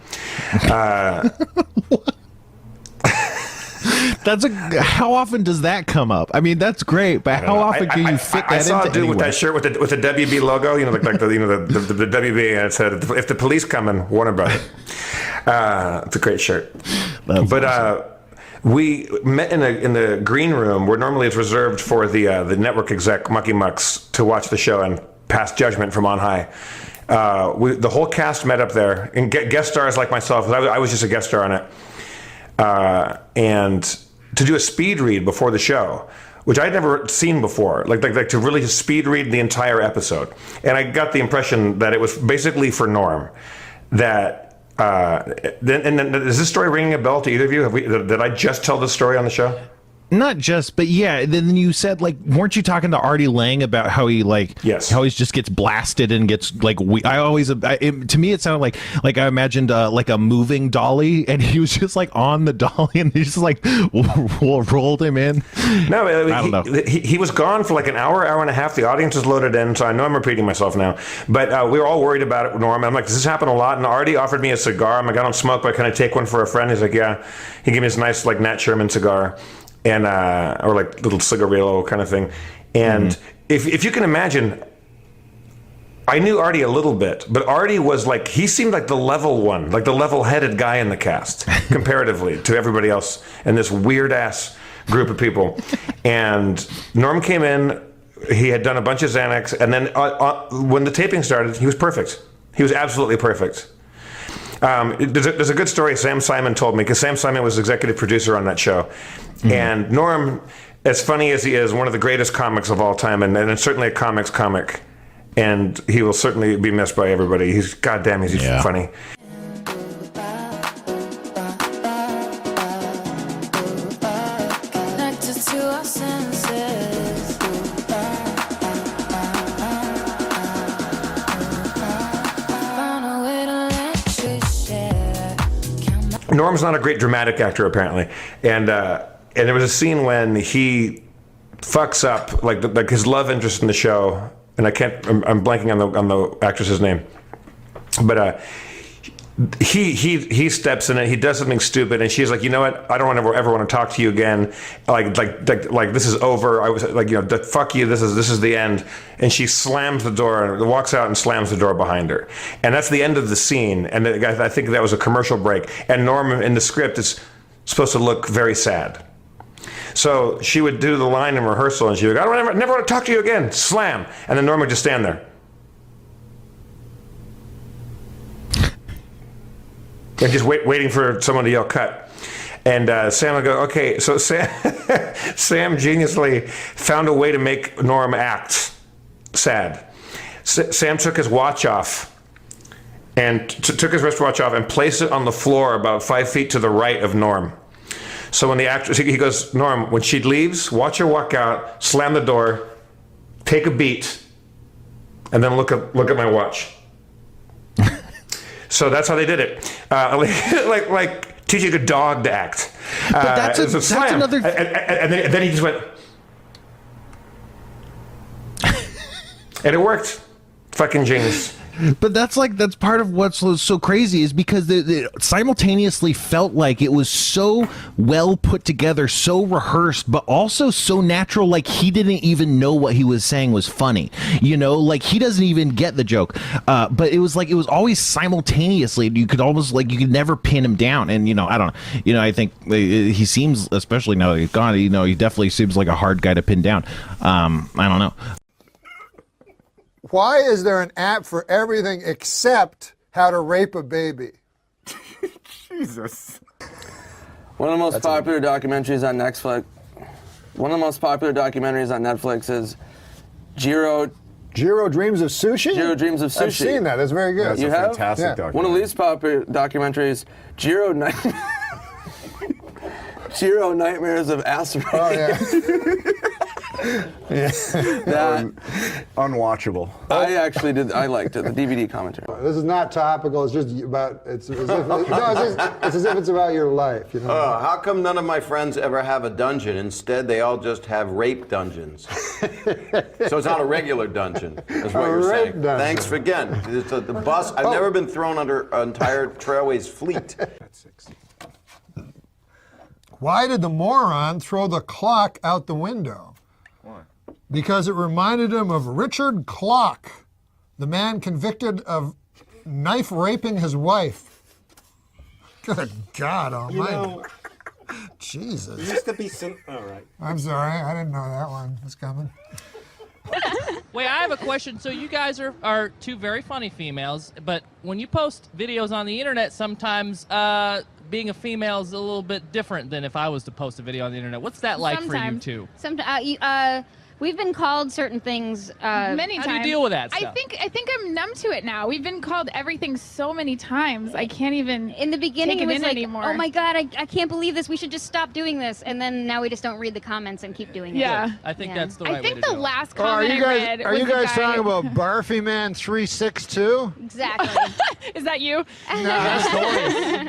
How often does that come up? I mean, that's great, but how often can you fit that into? I saw a dude with that shirt with the WB logo, the WB, and it said, "If the police come in, Warner Brother." It's a great shirt. But we met in the green room where normally it's reserved for the network exec mucky mucks to watch the show and pass judgment from on high. The whole cast met up there, and guest stars like myself. I was just a guest star on it. And to do a speed read before the show, which I'd never seen before, like to really just speed read the entire episode. And I got the impression that it was basically for Norm. That and is this story ringing a bell to either of you? Did I just tell this story on the show? Not just, but yeah. Then you said, weren't you talking to Artie Lang about how he how he just gets blasted and gets to me it sounded like I imagined like a moving dolly, and he was just on the dolly, and he just rolled him in. No, I don't know. He was gone for an hour and a half. The audience was loaded in, so I know I'm repeating myself now. But we were all worried about it, Norm. I'm like, does this happen a lot? And Artie offered me a cigar. I'm like, I don't smoke, but can I take one for a friend? He's like, yeah. He gave me this nice Nat Sherman cigar. And or little cigarillo kind of thing. And if you can imagine, I knew Artie a little bit, but Artie was he seemed like the level one, the level-headed guy in the cast comparatively to everybody else in this weird-ass group of people. And Norm came in, he had done a bunch of Xanax, and then when the taping started, he was perfect. He was absolutely perfect. There's a good story Sam Simon told me, because Sam Simon was executive producer on that show. And Norm, as funny as he is, one of the greatest comics of all time, and certainly a comics comic, and he will certainly be missed by everybody. He's funny. Connected to our senses. Norm's not a great dramatic actor apparently, and there was a scene when he fucks up like his love interest in the show, and I'm blanking on the actress's name, but he steps in it. He does something stupid, and she's like, you know what? I don't ever want to talk to you again. Like this is over. I was like, fuck you. This is the end. And she slams the door and walks out and slams the door behind her. And that's the end of the scene. And I think that was a commercial break. And Norm in the script is supposed to look very sad. So she would do the line in rehearsal, and she would go, I don't never want to talk to you again. Slam. And then Norm would just stand there. And just waiting for someone to yell cut. And Sam would go, okay, so Sam geniusly found a way to make Norm act sad. Sam took his watch off and took his wristwatch off and placed it on the floor about 5 feet to the right of Norm. So when the actress, he goes, Norm, when she leaves, watch her walk out, slam the door, take a beat, and then look at my watch. So that's how they did it. Like teaching a dog to act. But that's another. And then he just went, and it worked. Fucking genius. But that's part of what's so crazy is because it simultaneously felt like it was so well put together, so rehearsed, but also so natural. Like he didn't even know what he was saying was funny, like he doesn't even get the joke. But it was always simultaneously. You could almost you could never pin him down. And I don't know. I think he seems, especially now that he's gone, he definitely seems like a hard guy to pin down. I don't know. Why is there an app for everything except how to rape a baby? Jesus. One of the most popular documentaries on Netflix. One of the most popular documentaries on Netflix is Jiro Dreams of Sushi? Jiro Dreams of Sushi. I've seen that. That's very good. That's you a have? fantastic documentary. One of the least popular documentaries, Jiro Nightmares of Asteroid. Oh, yeah. That unwatchable. I liked it. The DVD commentary. This is not topical. It's just about. It's as if it's about your life. How come none of my friends ever have a dungeon? Instead, they all just have rape dungeons. So it's not a regular dungeon. That's what you're saying. Dungeon. Thanks for again. It's the bus. I've never been thrown under an entire Trailways fleet. Why did the moron throw the clock out the window? Why? Because it reminded him of Richard Clock, the man convicted of knife raping his wife. Good God Almighty! Jesus. It used to be all right. I'm sorry, I didn't know that one was coming. Wait, I have a question. So you guys are two very funny females, but when you post videos on the internet, sometimes being a female is a little bit different than if I was to post a video on the internet. What's that like for you two? Sometimes. We've been called certain things many times. How do you deal with that stuff? I think I'm numb to it now. We've been called everything so many times. I can't even in the beginning take it was in like, anymore. Oh my God, I can't believe this. We should just stop doing this. And then now we just don't read the comments and keep doing it. Yeah. I think that's the right way I think to the do it. last comment I read Are was you guys the guy... talking about Barfy Man 362? Exactly. Is that you? No,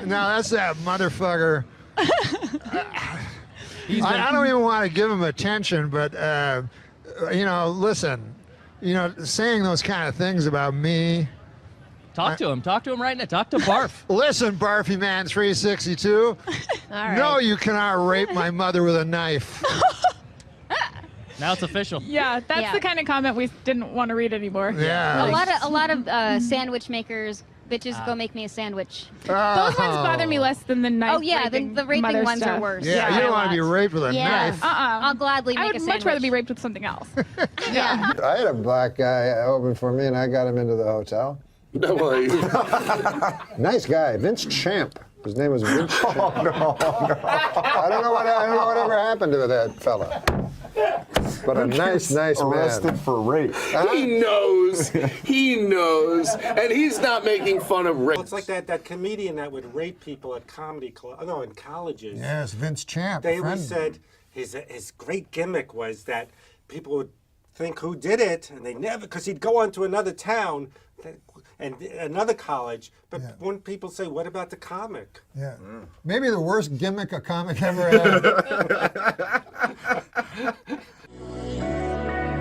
that's that motherfucker. I don't even want to give him attention, but listen, saying those kind of things about me. Talk to him right now. Talk to Barf. Listen, Barfy Man 362. Right. No, you cannot rape my mother with a knife. Now it's official. Yeah, that's the kind of comment we didn't want to read anymore. Yeah. A lot of sandwich makers. Bitches, go make me a sandwich. Those ones bother me less than the knife. Oh yeah, the raping mother ones stuff. are worse. Yeah, you don't want to be raped with a knife. I'll gladly make a sandwich. I would much rather be raped with something else. Yeah. I had a black guy open for me, and I got him into the hotel. Nice guy, Vince Champ. His name was Vince Champ. No. I don't know whatever happened to that fella. But a nice man. Arrested for rape. He knows, and he's not making fun of rape. Well, it's like that comedian that would rape people at comedy club. No, in colleges. Yes, Vince Champ. They always said his great gimmick was that people would think who did it, and they never, because he'd go on to another town. and another college. But when people say, "What about the comic?" Yeah, maybe the worst gimmick a comic ever had.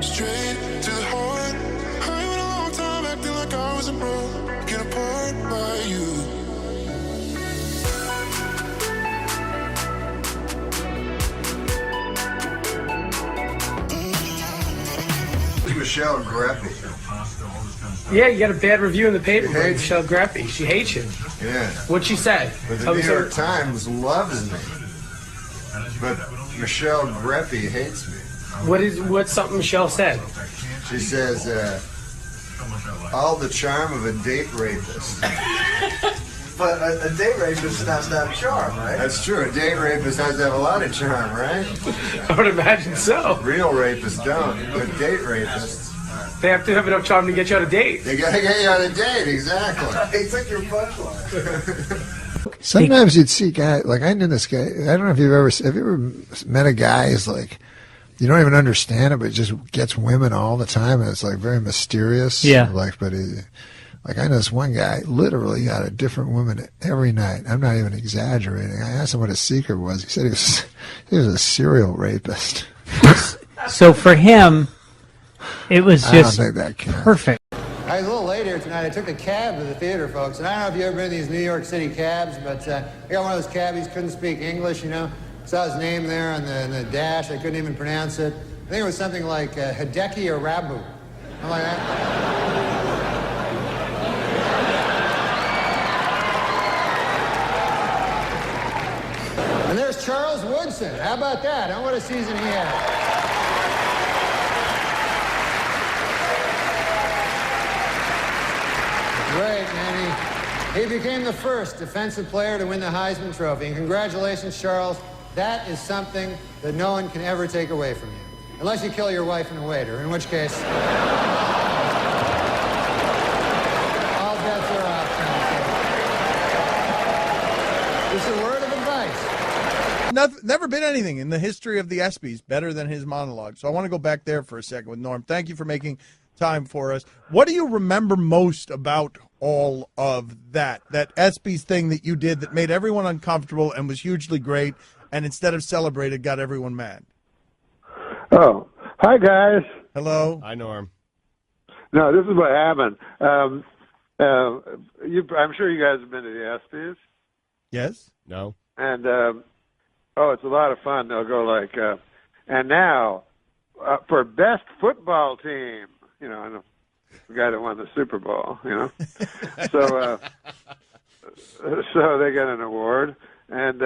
Straight to the heart. I went a long time acting like I wasn't broken apart by you. Michelle Greffy. Yeah, you got a bad review in the paper by Michelle Greffy. She hates you. Yeah. What'd she say? But the New York Times loves me. But Michelle Greffy hates me. What's something Michelle said? She says, all the charm of a date rapist. But a date rapist has to have charm, right? That's true. A date rapist has to have a lot of charm, right? I would imagine so. Real rapists don't, but date rapists. They have to have enough charm to get you on a date. They gotta get you on a date, exactly. He took your punchline. Sometimes you'd see guys, like I knew this guy, I don't know if have you ever met a guy who's like, you don't even understand it, but just gets women all the time, and it's like very mysterious. Yeah. Like, but like I know this one guy literally got a different woman every night. I'm not even exaggerating. I asked him what his secret was. He said he was a serial rapist. So for him, it was just I don't think that counts. perfect. I was a little late here tonight. I took a cab to the theater, folks. And I don't know if you've ever been in these New York City cabs, but I got one of those cabbies, couldn't speak English, you know. Saw his name there on the dash. I couldn't even pronounce it. I think it was something like Hideki or Rabu. Something like that. And there's Charles Woodson. How about that? Huh? What a season he had. Great, man. He became the first defensive player to win the Heisman Trophy. And congratulations, Charles. That is something that no one can ever take away from you. Unless you kill your wife and a waiter, in which case, all bets are off. Just a word of advice. Never been anything in the history of the ESPYs better than his monologue. So I want to go back there for a second with Norm. Thank you for making time for us. What do you remember most about all of that ESPYs thing that you did that made everyone uncomfortable and was hugely great, and instead of celebrated, got everyone mad? Oh, hi, guys. Hello. Hi, Norm. No, this is what happened. I'm sure you guys have been to the ESPYs. Yes. No. And, it's a lot of fun. They'll go like, and now, for best football team, you know, the guy that won the Super Bowl, you know. So they get an award. And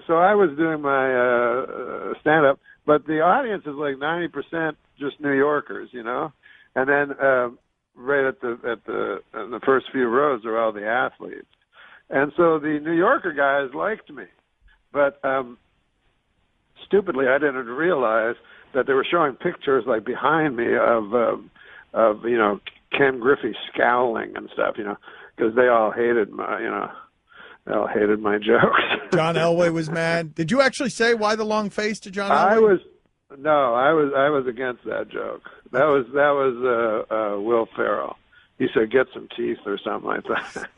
so I was doing my stand-up, but the audience is like 90% just New Yorkers, you know. And then right at the in the first few rows are all the athletes. And so the New Yorker guys liked me. But stupidly, I didn't realize that they were showing pictures like behind me of you know, Ken Griffey scowling and stuff, you know, because they all hated my jokes. John Elway was mad. Did you actually say why the long face to John Elway? I was against that joke. That was Will Ferrell. He said, "Get some teeth" or something like that.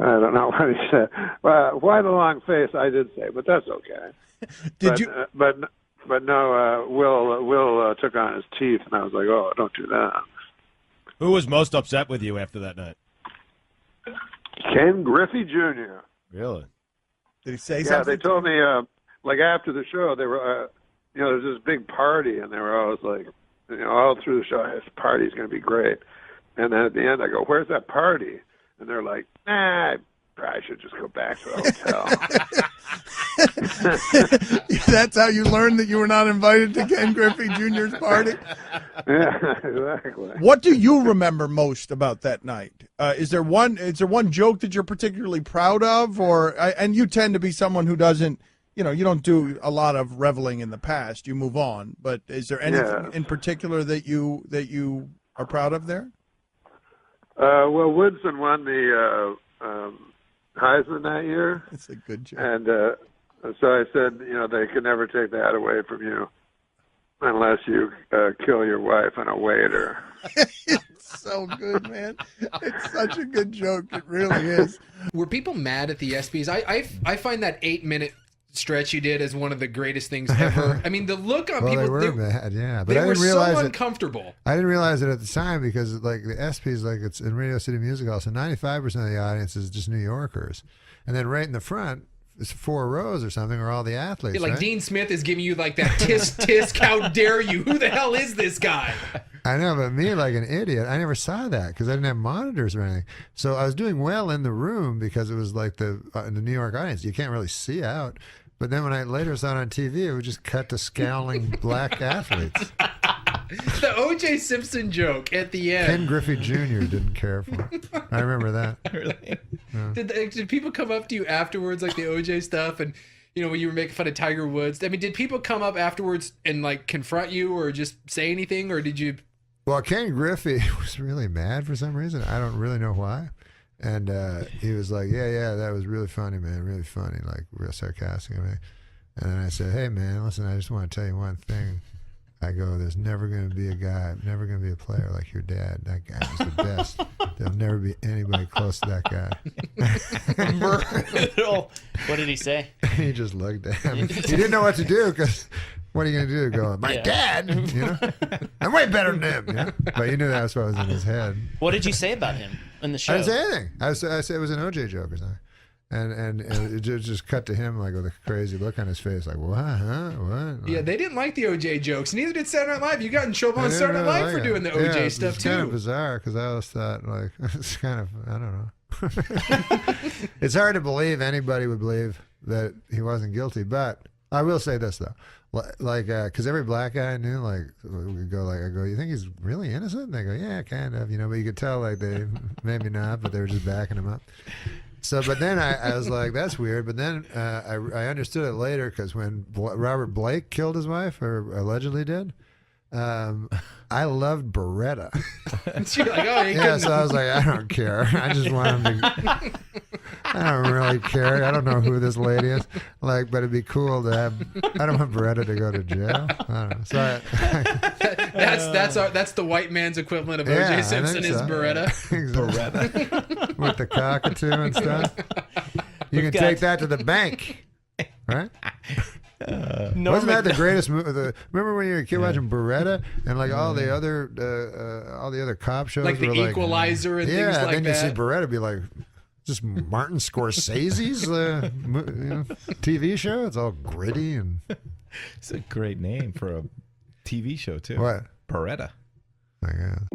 I don't know what he said. Why the long face? I did say, but that's okay. But no, Will took on his teeth, and I was like, "Oh, don't do that." Who was most upset with you after that night? Ken Griffey Jr. Really? Did he say Yeah, something? they told me, like after the show, they were, you know, there was this big party, and they were always like, you know, all through the show, this party's going to be great. And then at the end, I go, "Where's that party?" And they're like, "Nah, I probably should just go back to the hotel." That's how you learned that you were not invited to Ken Griffey Jr.'s party? Yeah, exactly. What do you remember most about that night? Is there one joke that you're particularly proud of, and you tend to be someone who doesn't, you know, you don't do a lot of reveling in the past. You move on. But is there anything in particular that you are proud of there? Well, Woodson won the Heisman that year. It's a good joke. And so I said, you know, they could never take that away from you unless you kill your wife and a waiter. It's so good, man. It's such a good joke. It really is. Were people mad at the ESPYs? I find that 8-minute stretch you did as one of the greatest things ever. I mean, the look on Well, people. they were mad, yeah. But They I were didn't realize so it. uncomfortable. I didn't realize it at the time because, like, the ESPYs, like, it's in Radio City Music Hall, so 95% of the audience is just New Yorkers. And then right in the front, it's 4 rows or something, are all the athletes, Like right? Dean Smith is giving you like that tisk tisk. How dare you? Who the hell is this guy? I know, but me, like an idiot, I never saw that because I didn't have monitors or anything. So I was doing well in the room because it was like the New York audience. You can't really see out. But then when I later saw it on TV, it would just cut to scowling black athletes. The O.J. Simpson joke at the end. Ken Griffey Jr. didn't care for it. I remember that. Really? Yeah. Did people come up to you afterwards, like the O.J. stuff, and when you were making fun of Tiger Woods? I mean, did people come up afterwards and like confront you, or just say anything, or did you? Well, Ken Griffey was really mad for some reason. I don't really know why. And he was like, yeah, that was really funny, man, really funny, like real sarcastic. And then I said, hey, man, listen, I just want to tell you one thing. I go, there's never going to be a guy, never going to be a player like your dad. That guy was the best. There'll never be anybody close to that guy. What did he say? He just looked at him. He didn't know what to do because what are you going to do? Go, my dad, I'm way better than him. But you knew that was what was in his head. What did you say about him in the show? I didn't say anything. I said it was an OJ joke or something. And it just cut to him like with a crazy look on his face, like, what, huh? What? Yeah, they didn't like the OJ jokes. Neither did Saturday Night Live. You got in trouble on Saturday Night Live for doing the OJ stuff it's too. kind of bizarre because I always thought, like, it's kind of, I don't know. It's hard to believe anybody would believe that he wasn't guilty. But I will say this, though. Like, because every black guy I knew, like, would go, like, I go, you think he's really innocent? And they go, yeah, kind of, but you could tell, like, they maybe not, but they were just backing him up. So, but then I was like, that's weird. But then I understood it later because when Robert Blake killed his wife, or allegedly did, I loved Beretta. You're like, oh, yeah, so I was like, I don't care. I just want him to. I don't really care. I don't know who this lady is. Like, but it'd be cool to have. I don't want Beretta to go to jail. I don't know. So that's the white man's equivalent of O.J. Simpson is Beretta. Beretta with the cockatoo and stuff. You can take that to the bank, right? Wasn't that the greatest movie? Remember when you were a kid watching Beretta and like all the other cop shows, like the were Equalizer and things like that. Yeah, then you see Beretta be like, just Martin Scorsese's TV show. It's all gritty and. It's a great name for a TV show too. What? Beretta. My God.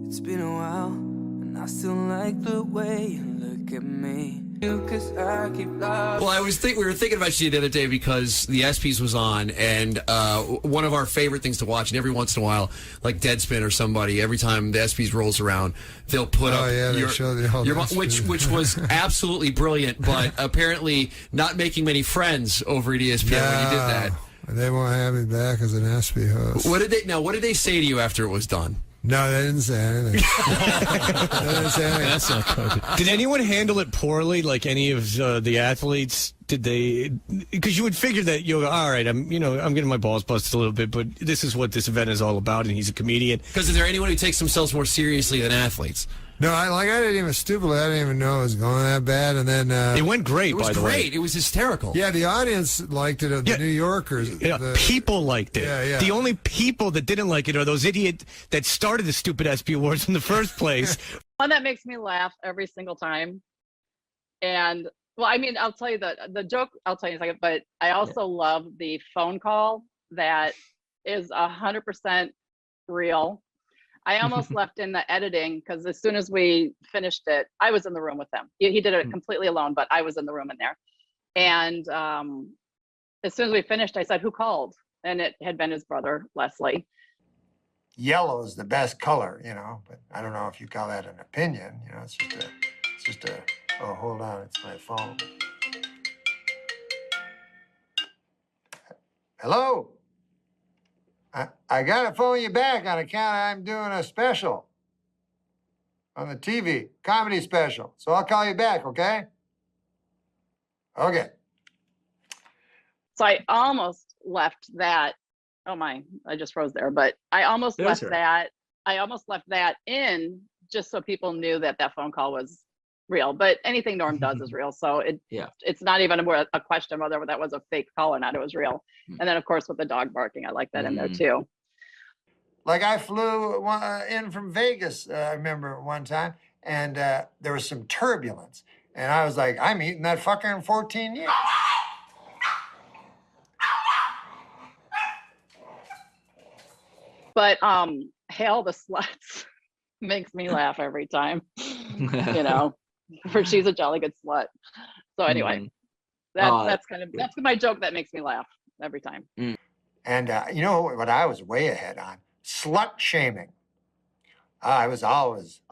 It's been a while, and I still like the way you look at me. Cause I keep Well, we were thinking about you the other day because the ESPYs was on, and one of our favorite things to watch, and every once in a while, like Deadpan or somebody, every time the ESPYs rolls around, they'll put up they show the whole which was absolutely brilliant, but apparently not making many friends over at ESPN when you did that. They won't have me back as an ESPY host. What did they say to you after it was done? No, they didn't say anything. They didn't say anything. That's not good. Did anyone handle it poorly? Like any of the athletes? Did they? Because you would figure that you go, all right, I'm getting my balls busted a little bit, but this is what this event is all about, and he's a comedian. Because is there anyone who takes themselves more seriously than athletes? No, I didn't even stupidly. I didn't even know it was going that bad, and then it went great. It was by the way, it was hysterical. Yeah, the audience liked it. The New Yorkers, people liked it. Yeah. The only people that didn't like it are those idiots that started the stupid ESPY Awards in the first place. One that makes me laugh every single time, and well, I mean, I'll tell you the joke. I'll tell you in a second, but I also love the phone call that is 100% real. I almost left in the editing because as soon as we finished it, I was in the room with them. He did it completely alone, but I was in the room in there. And as soon as we finished, I said, "Who called?" And it had been his brother, Leslie. Yellow is the best color, but I don't know if you call that an opinion. It's just a. Oh, hold on, it's my phone. Hello. I got to phone you back on account I'm doing a special on the TV, comedy special. So I'll call you back, okay? Okay. So I almost left that. Oh my, I just froze there. But I almost That's left right. that. I almost left that in just so people knew that that phone call was real. But anything Norm does is real. So it's not even a question whether that was a fake call or not. It was real. And then of course with the dog barking, I like that in there too. Like I flew in from Vegas, I remember one time, and there was some turbulence. And I was like, I'm eating that fucker in 14 years. But Hail the Sluts makes me laugh every time. You know, for she's a jolly good slut. So anyway, that's my joke that makes me laugh every time. And you know what I was way ahead on? Slut shaming. I was always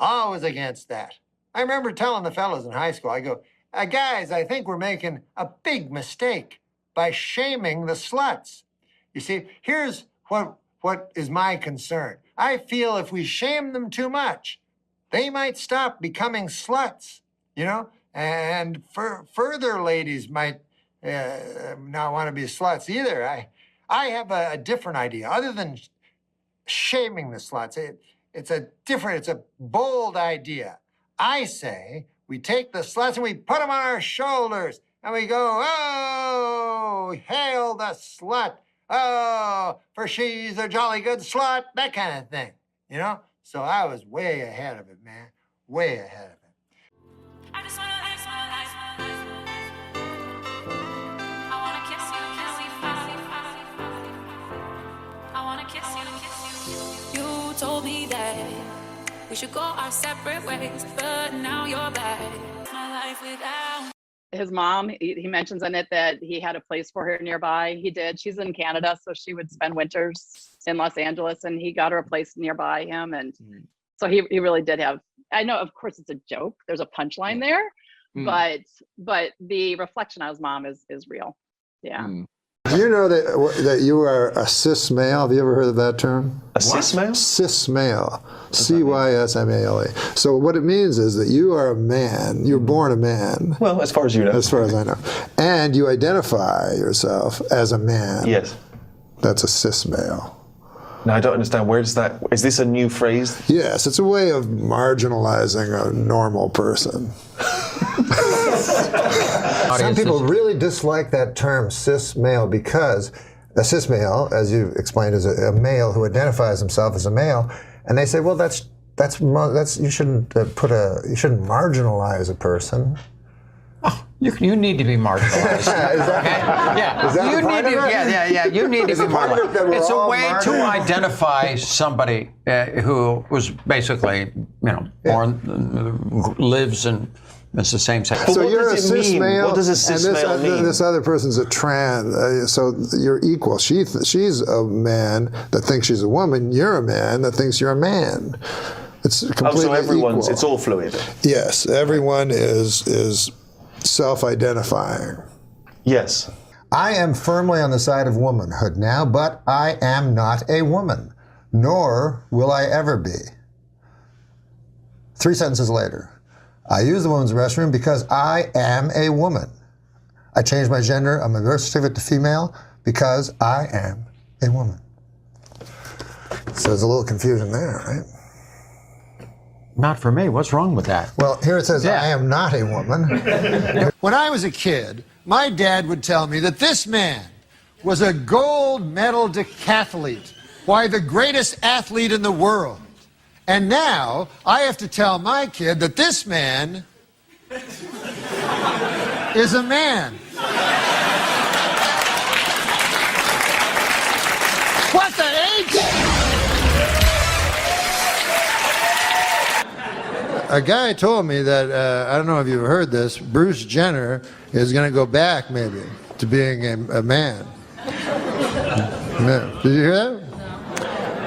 against that. I remember telling the fellas in high school, I go, guys, I think we're making a big mistake by shaming the sluts. You see, here's what is my concern. I feel if we shame them too much, they might stop becoming sluts, you know? And further ladies might not want to be sluts either. I have a different idea. Other than shaming the sluts, it's a bold idea. I say we take the sluts and we put them on our shoulders and we go, oh, hail the slut. Oh, for she's a jolly good slut, that kind of thing, you know? So I was way ahead of it, man, way ahead of it. I just wanna live my life. I wanna kiss you, I wanna kiss you. You told me that we should go our separate ways, but now you're back. My life without. His mom, he mentions in it that he had a place for her nearby. He did. She's in Canada, so she would spend winters in Los Angeles, and he got her a place nearby him. And so he really did have, I know, of course, it's a joke. There's a punchline there, but the reflection on his mom is real. Yeah. Do you know that you are a cis male? Have you ever heard of that term? A cis male? Cis male. CYSMALE. So what it means is that you are a man. You're born a man. Well, as far as you know. As far as I know. And you identify yourself as a man. Yes. That's a cis male. Now, I don't understand. Where does that... Is this a new phrase? Yes, it's a way of marginalizing a normal person. Some people really dislike that term cis male because a cis male, as you explained, is a male who identifies himself as a male, and they say, well, that's you shouldn't marginalize a person. Oh, you need to be marginalized. You need to be marginalized. It's a way to identify somebody who was basically, born, lives and it's the same sex. So you're a cis male, what does a cis male mean? This other person's a trans, so you're equal. She's a man that thinks she's a woman. You're a man that thinks you're a man. It's completely so everyone's equal. It's all fluid. Yes, everyone is self-identifying. Yes. I am firmly on the side of womanhood now, but I am not a woman, nor will I ever be. 3 sentences later. I use the women's restroom because I am a woman. I changed my gender on my birth certificate to female because I am a woman. So there's a little confusion there, right? Not for me. What's wrong with that? Well, here it says I am not a woman. When I was a kid, my dad would tell me that this man was a gold medal decathlete. Why, the greatest athlete in the world. And now I have to tell my kid that this man is a man. What the H? A guy told me that, I don't know if you've heard this, Bruce Jenner is going to go back maybe to being a man. Did you hear that?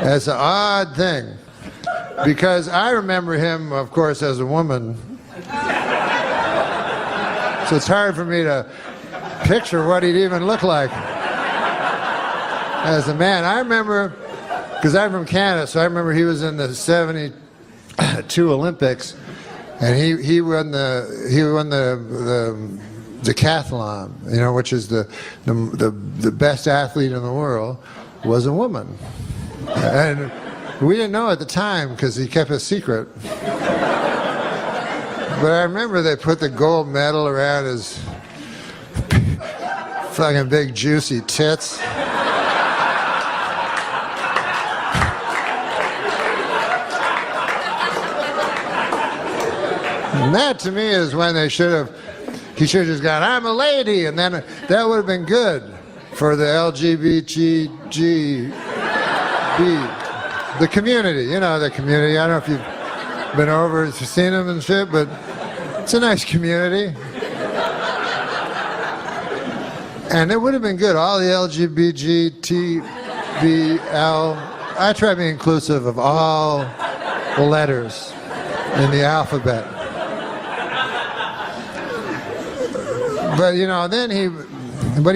That's an odd thing. Because I remember him, of course, as a woman. So it's hard for me to picture what he'd even look like as a man. I remember, because I'm from Canada, so I remember he was in the 72 Olympics, and he won the decathlon, which is the best athlete in the world, was a woman. And we didn't know at the time because he kept it secret. But I remember they put the gold medal around his fucking big juicy tits. And that to me is when he should have just gone, I'm a lady, and then that would have been good for the LGBTG, the community, the community. I don't know if you've been over and seen them and shit, but it's a nice community. And it would have been good, all the LGBTBL. I try to be inclusive of all the letters in the alphabet. But then he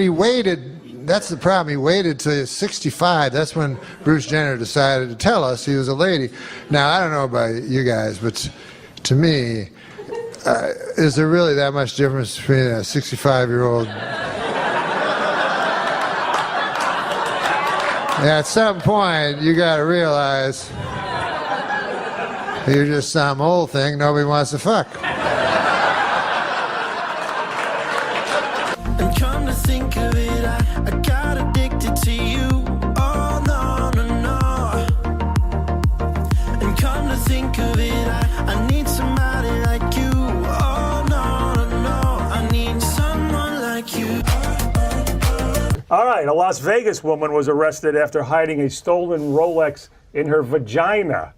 waited. That's the problem. He waited till he was 65. That's when Bruce Jenner decided to tell us he was a lady. Now I don't know about you guys, but to me, is there really that much difference between a 65-year-old? At some point, you got to realize you're just some old thing nobody wants to fuck. Think of it, I got addicted to you. Oh no, no, no. And come to think of it, I need somebody like you. Oh no, no, no. I need someone like you. All right, a Las Vegas woman was arrested after hiding a stolen Rolex in her vagina.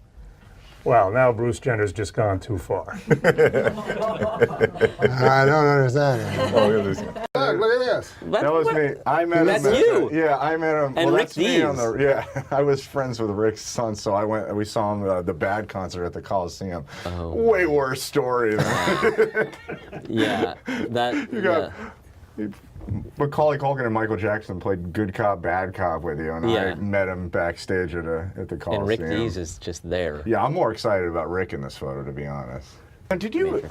Well, now Bruce Jenner's just gone too far. I don't understand. Look at this. That was me. I met him. That's you. Yeah, I met him. And Rick that's me on Dees. yeah, I was friends with Rick's son, so we saw him the Bad concert at the Coliseum. Oh. Way worse story than Yeah, that. you got. Macaulay Culkin and Michael Jackson played good cop, bad cop with you, and I met him backstage at the Coliseum. And Rick Dees is just there. Yeah, I'm more excited about Rick in this photo, to be honest. Did you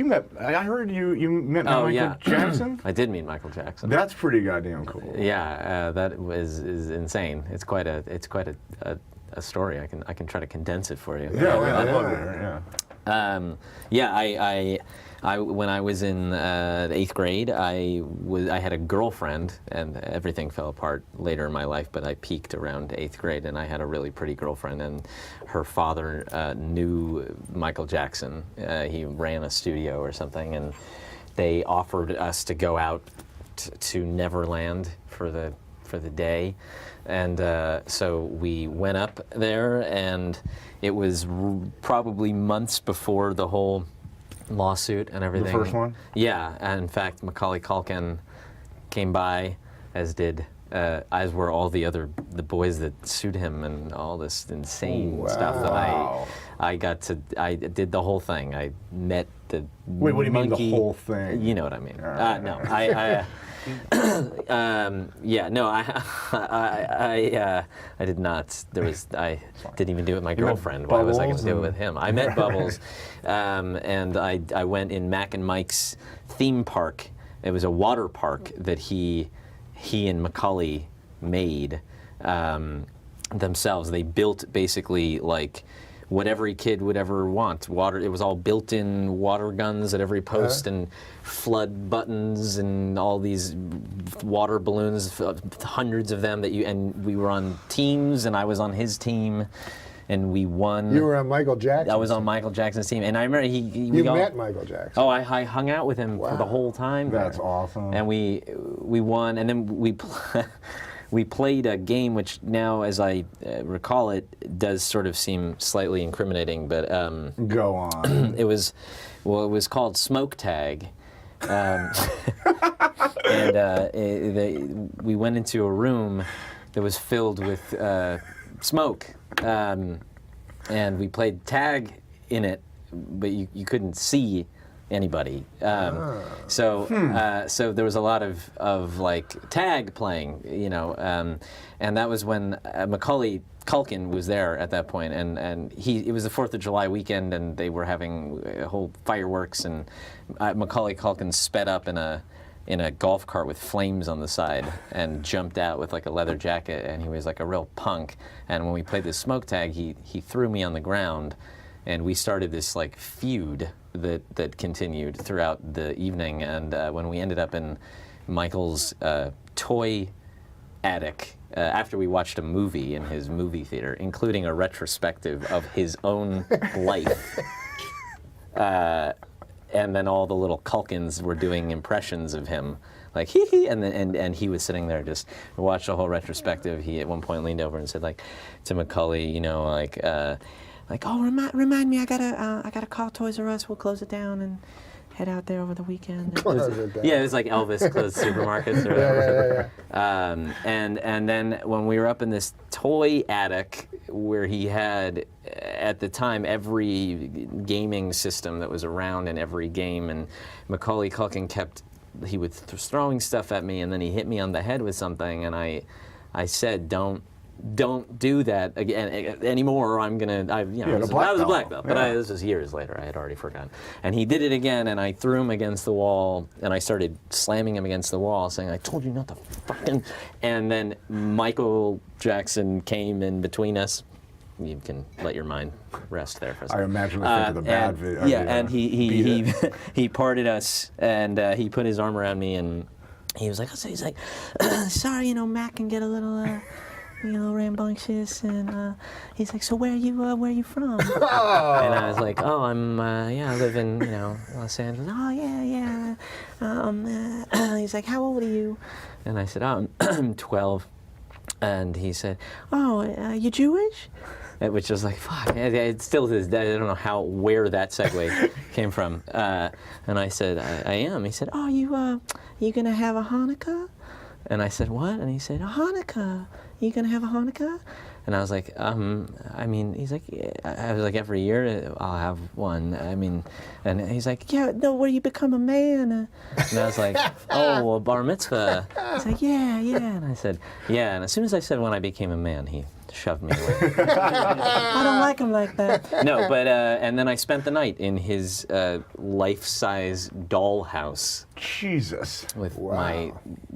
met? I heard you met Michael Jackson. I did meet Michael Jackson. That's pretty goddamn cool. Yeah, that is insane. It's quite a story. I can try to condense it for you. Yeah, I love it. Yeah. I when I was in 8th grade, I had a girlfriend, and everything fell apart later in my life. But I peaked around 8th grade, and I had a really pretty girlfriend. And her father knew Michael Jackson. He ran a studio or something, and they offered us to go out to Neverland for the day. And so we went up there, and it was probably months before the whole lawsuit and everything. The first one? Yeah, and in fact, Macaulay Culkin came by, as were all the boys that sued him, and all this insane stuff. And I did the whole thing. I met the Wait, what do you mean the whole thing? You know what I mean. No, I did not. I didn't even do it with my girlfriend. Why was I going to do it with him? I met Bubbles, and I went in Mac and Mike's theme park. It was a water park that he and Macaulay made themselves. They built basically like what every kid would ever want. Water. It was all built-in water guns at every post, and flood buttons, and all these water balloons, hundreds of them. And we were on teams, and I was on his team, and we won. You were on Michael Jackson. I was on Michael Jackson's team, and I remember You met Michael Jackson. Oh, I hung out with him for the whole time. That's awesome. And we won, and then we played a game which now, as I recall it, does sort of seem slightly incriminating, but go on. It was called Smoke Tag, and we went into a room that was filled with smoke, and we played tag in it, but you couldn't see anybody. So there was a lot of like tag playing, you know, and that was when Macaulay Culkin was there at that point, and it was the 4th of July weekend, and they were having whole fireworks, and Macaulay Culkin sped up in a golf cart with flames on the side and jumped out with like a leather jacket, and he was like a real punk. And when we played this smoke tag, he threw me on the ground, and we started this like feud that continued throughout the evening. And when we ended up in Michael's toy attic, after we watched a movie in his movie theater, including a retrospective of his own life, and then all the little Culkins were doing impressions of him, like hee hee, and he was sitting there just watched the whole retrospective. He at one point leaned over and said like to Macaulay, you know, like oh, remind me, I gotta call Toys R Us. We'll close it down and head out there over the weekend. Yeah, it was like Elvis closed supermarkets or whatever. And then when we were up in this toy attic where he had, at the time, every gaming system that was around in every game, and Macaulay Culkin he was throwing stuff at me, and then he hit me on the head with something, and I said, don't do that again anymore, or I'm gonna. I was a black belt, but this was years later. I had already forgotten. And he did it again, and I threw him against the wall, and I started slamming him against the wall, saying, "I told you not to fucking." And then Michael Jackson came in between us. You can let your mind rest there for a second. I imagine the think of the bad video. Yeah, and he parted us, and he put his arm around me, and he was like, sorry, you know, Mac can get a little. You know, rambunctious, and he's like, so where are you from? And I was like, oh, I live in, you know, Los Angeles. Oh, yeah. He's like, how old are you? And I said, oh, I'm 12. And he said, oh, you Jewish? Which was like, fuck, it still is. I don't know where that segue came from. And I said, I am. He said, oh, you gonna have a Hanukkah? And I said, what? And he said, a Hanukkah. You gonna have a Hanukkah? And I was like, I mean, he's like, I was like, every year I'll have one. I mean, and he's like, yeah, no, where you become a man? And I was like, oh, a bar mitzvah. He's like, yeah. And I said, yeah. And as soon as I said when I became a man, he shoved me away. I don't like him like that. No, but, and then I spent the night in his life-size dollhouse. Jesus. With my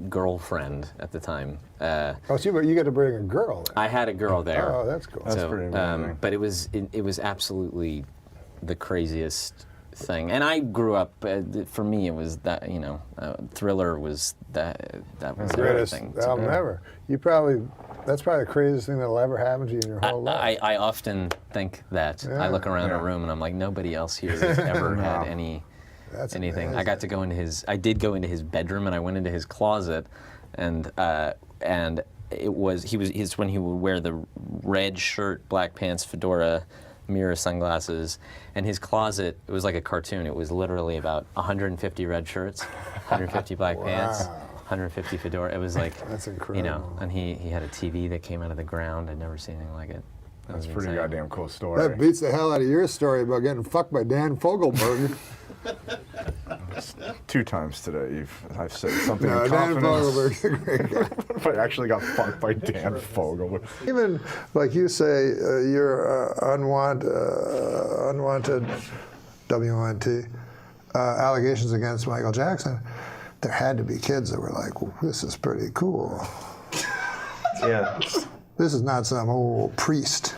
girlfriend at the time. So you got to bring a girl there. I had a girl there. Oh, that's cool. That's pretty amazing. But it was absolutely the craziest thing. And I grew up, for me, it was that, you know, Thriller was that was everything. Album ever. That's probably the craziest thing that'll ever happen to you in your whole life. I often think that. I look around a room and I'm like, nobody else here has ever had anything. Amazing. I got to go into I did go into his bedroom, and I went into his closet, and it's when he would wear the red shirt, black pants, fedora, mirror sunglasses, and his closet, it was like a cartoon. It was literally about 150 red shirts, 150 black pants, 150 fedora. It was like, that's incredible. You know, and he had a TV that came out of the ground. I'd never seen anything like it. That's a pretty goddamn cool story. That beats the hell out of your story about getting fucked by Dan Fogelberg. 2 times today I've said something in Dan confidence. Fogelberg's a great guy. But I actually got fucked by Dan Fogelberg. Even like you say, your unwanted WNT allegations against Michael Jackson. There had to be kids that were like, well, "This is pretty cool." Yeah. This is not some old priest.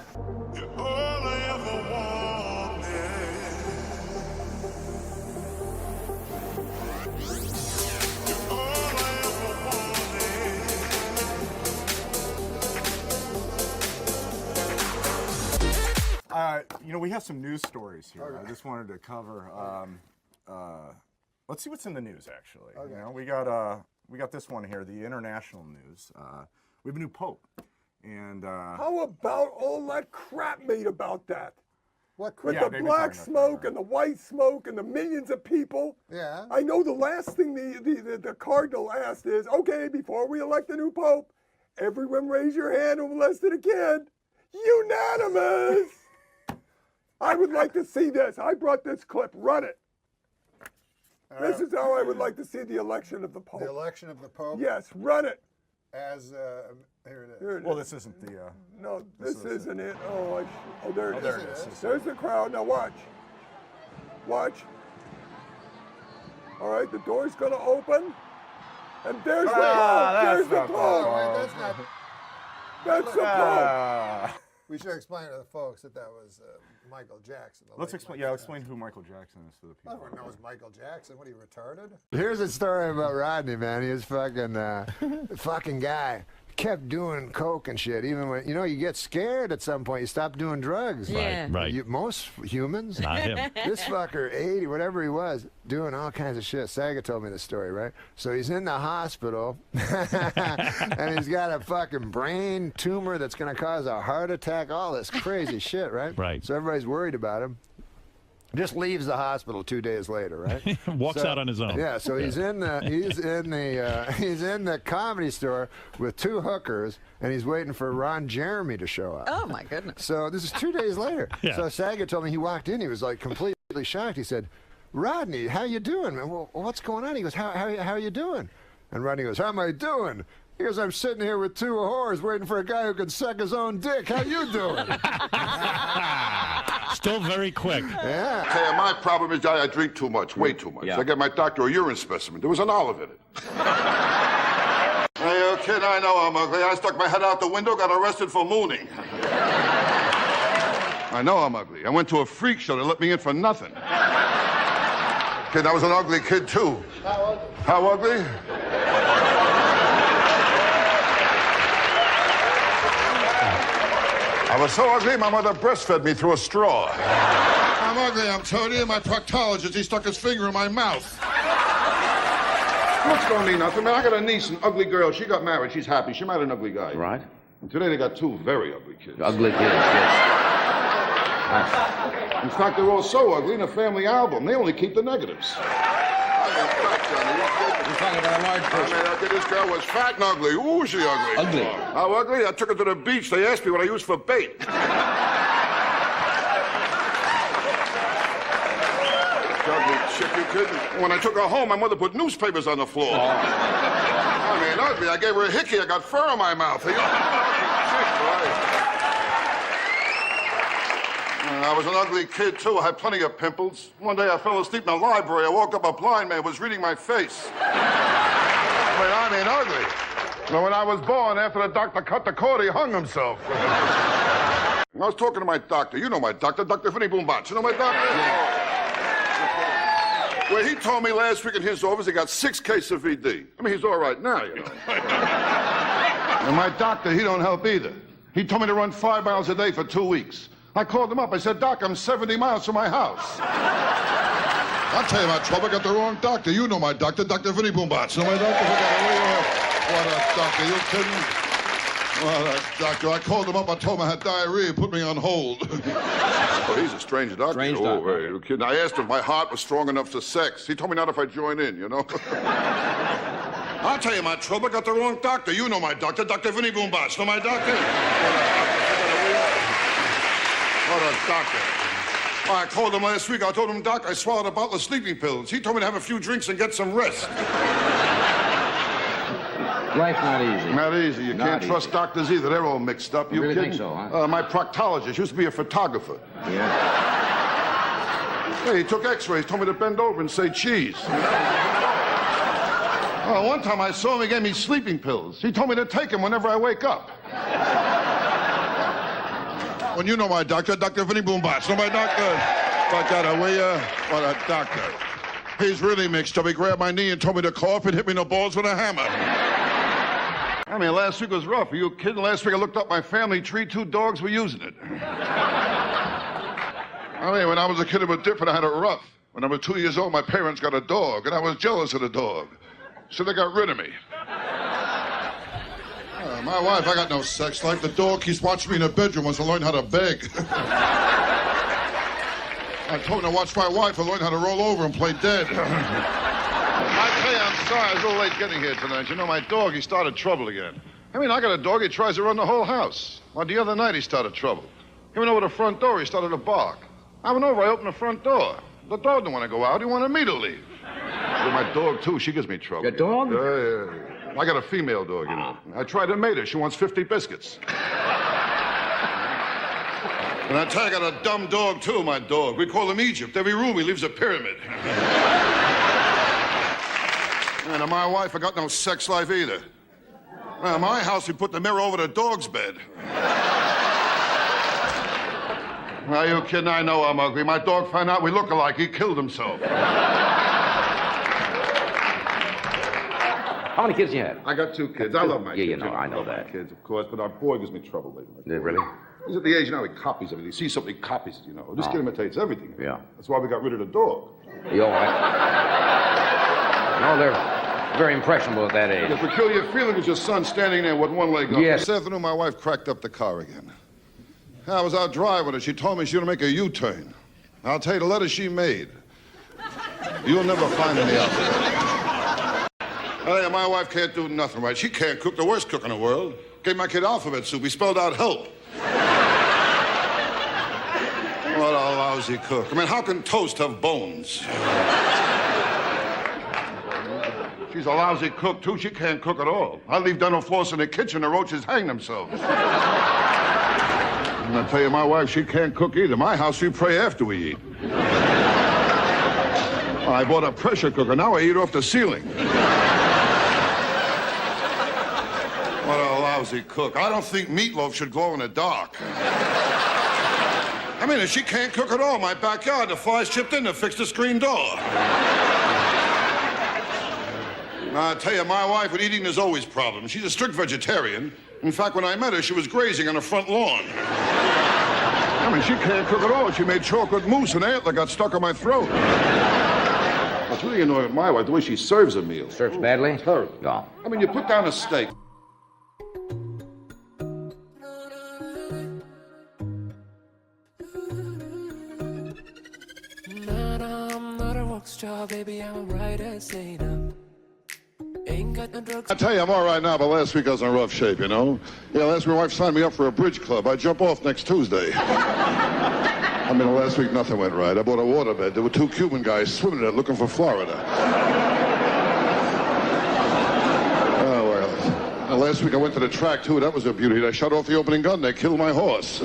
You know, we have some news stories here. I just wanted to cover. Let's see what's in the news, actually. Okay. You know, we got this one here, the international news. We have a new pope, and how about all that crap made about that? What with the black smoke and the white smoke and the millions of people? Yeah. I know the last thing the cardinal asked is, okay, before we elect a new pope, everyone raise your hand who molested a kid. Unanimous. I would like to see this. I brought this clip. Run it. This is how I would like to see the election of the Pope. The election of the Pope? Yes, run it. As, here it is. Here it Well, is. this isn't the. No, this isn't it. Oh, there it is. There it is. There's the crowd. Now watch. Watch. All right, the door's going to open. And there's the Pope. There's the Pope. That's not. That's the Pope. We should explain to the folks that was Michael Jackson. Let's explain. Yeah, explain who Michael Jackson is to the people. Everyone knows Michael Jackson. What, are you retarded? Here's a story about Rodney, man. He was fucking guy. Kept doing coke and shit. Even when you get scared at some point, you stop doing drugs. Yeah. Right. Most humans. Not him. This fucker, 80, whatever he was, doing all kinds of shit. Saga told me the story, right? So he's in the hospital, and he's got a fucking brain tumor that's going to cause a heart attack. All this crazy shit, right? Right. So everybody's worried about him. Just leaves the hospital 2 days later, right? Walks out on his own. Yeah, so he's in the comedy store with 2 hookers, and he's waiting for Ron Jeremy to show up. Oh my goodness. So this is 2 days later. Yeah. So Saget told me he walked in, he was like completely shocked. He said, "Rodney, how you doing, man? Well, what's going on?" He goes, "How are you doing?" And Rodney goes, "How am I doing?" He goes, "I'm sitting here with 2 whores waiting for a guy who can suck his own dick. How you doing?" Still very quick. Yeah. Hey, my problem is I drink too much, way too much. Yeah. I get my doctor a urine specimen. There was an olive in it. Hey, you kid, I know I'm ugly. I stuck my head out the window, got arrested for mooning. I know I'm ugly. I went to a freak show. They let me in for nothing. Kid, I was an ugly kid, too. How ugly? I was so ugly, my mother breastfed me through a straw. I'm ugly, I'm telling you. My proctologist, he stuck his finger in my mouth. Looks don't mean nothing, man. I got a niece, an ugly girl. She got married. She's happy. She married an ugly guy. Right. And today they got 2 very ugly kids. Ugly kids, yes. In fact, they're all so ugly in a family album. They only keep the negatives. You're talking about a large person. I mean, this girl was fat and ugly. Ooh, she ugly. Ugly. How ugly? I took her to the beach. They asked me what I used for bait. Ugly chick, you kid. When I took her home, my mother put newspapers on the floor. I mean, ugly. I gave her a hickey. I got fur in my mouth. I was an ugly kid, too. I had plenty of pimples. One day I fell asleep in the library. I woke up, a blind man was reading my face. I mean, ugly. Well, when I was born, after the doctor cut the cord, he hung himself. I was talking to my doctor. You know my doctor, Dr. Vinny Boombach. You know my doctor? Yeah. Well, he told me last week in his office he got 6 cases of VD. I mean, he's all right now, you know. And my doctor, he don't help either. He told me to run 5 miles a day for 2 weeks. I called him up. I said, "Doc, I'm 70 miles from my house." I'll tell you about trouble. I got the wrong doctor. You know my doctor, Dr. Vinny Boombach. You know my doctor? What a doctor. You kidding? What a doctor. I called him up. I told him I had diarrhea. He put me on hold. Oh, he's a strange doctor. Strange doctor. You kidding? I asked him if my heart was strong enough for sex. He told me not if I join in, you know? I'll tell you my trouble. I got the wrong doctor. You know my doctor, Dr. Vinny Boombach. You know my doctor? What a doctor. Oh, I called him last week. I told him, "Doc, I swallowed a bottle of sleeping pills." He told me to have a few drinks and get some rest. Life's not easy. Not easy. You can't trust doctors either. They're all mixed up. You really kidding? think so, huh? My proctologist used to be a photographer. Yeah. Hey, he took x-rays, told me to bend over and say cheese. Oh, one time I saw him, he gave me sleeping pills. He told me to take them whenever I wake up. When you know my doctor, Dr. Vinny Boombach. Know my doctor? Like that, will you? What a doctor. He's really mixed up. He grabbed my knee and told me to cough and hit me in the balls with a hammer. I mean, last week was rough. Are you kidding? Last week I looked up my family tree. 2 dogs were using it. I mean, when I was a kid, it was different. I had it rough. When I was 2 years old, my parents got a dog, and I was jealous of the dog. So they got rid of me. My wife, I got no sex life. The dog keeps watching me in the bedroom wants to learn how to beg. I told him to watch my wife and learn how to roll over and play dead. I tell you, I'm sorry. I was a little late getting here tonight. You know, my dog, he started trouble again. I mean, I got a dog. He tries to run the whole house. Well, the other night, he started trouble. He went over the front door. He started to bark. I went over. I opened the front door. The dog didn't want to go out. He wanted me to leave. With my dog, too. She gives me trouble. Your dog? Yeah. I got a female dog, you know. I tried to mate her. She wants 50 biscuits. And I tell you, I got a dumb dog, too, my dog. We call him Egypt. Every room he leaves a pyramid. And in my wife, I got no sex life either. Well, in my house, we put the mirror over the dog's bed. Are you kidding? I know I'm ugly. My dog found out we look alike. He killed himself. How many kids you have? I got 2 kids. I love my kids. Yeah, you know, I know that. Kids, of course, but our boy gives me trouble lately. Yeah, really? He's at the age now he copies everything. He sees something, he copies it, you know. This kid imitates everything. Yeah. That's why we got rid of the dog. You all right? No, they're very impressionable at that age. The peculiar feeling was your son standing there with one leg up. Yes. This afternoon, my wife cracked up the car again. I was out driving her. She told me she was going to make a U-turn. I'll tell you, the letter she made, you'll never find any out there. Hey, my wife can't do nothing right. She can't cook, the worst cook in the world. Gave my kid alphabet soup. He spelled out help. What a lousy cook. I mean, how can toast have bones? She's a lousy cook, too. She can't cook at all. I leave dental floss in the kitchen, the roaches hang themselves. And I tell you, my wife, she can't cook either. My house, we pray after we eat. I bought a pressure cooker. Now I eat off the ceiling. What a lousy cook. I don't think meatloaf should glow in the dark. I mean, if she can't cook at all, my backyard, the flies chipped in to fix the screen door. Now, I tell you, my wife with eating is always problems. She's a strict vegetarian. In fact, when I met her, she was grazing on the front lawn. I mean, she can't cook at all. She made chocolate mousse and antler got stuck in my throat. What's really annoying with my wife, the way she serves a meal. Serves badly? Terrible. No. I mean, you put down a steak. I'm not a rock star, baby, I'm a writer, say no. Ain't got no drugs. I tell you, I'm all right now, but last week I was in rough shape, you know? Yeah, last week my wife signed me up for a bridge club. I jump off next Tuesday. I mean, last week nothing went right. I bought a waterbed. There were 2 Cuban guys swimming in it looking for Florida. Oh, well. And last week I went to the track, too. That was a beauty. I shot off the opening gun. They killed my horse.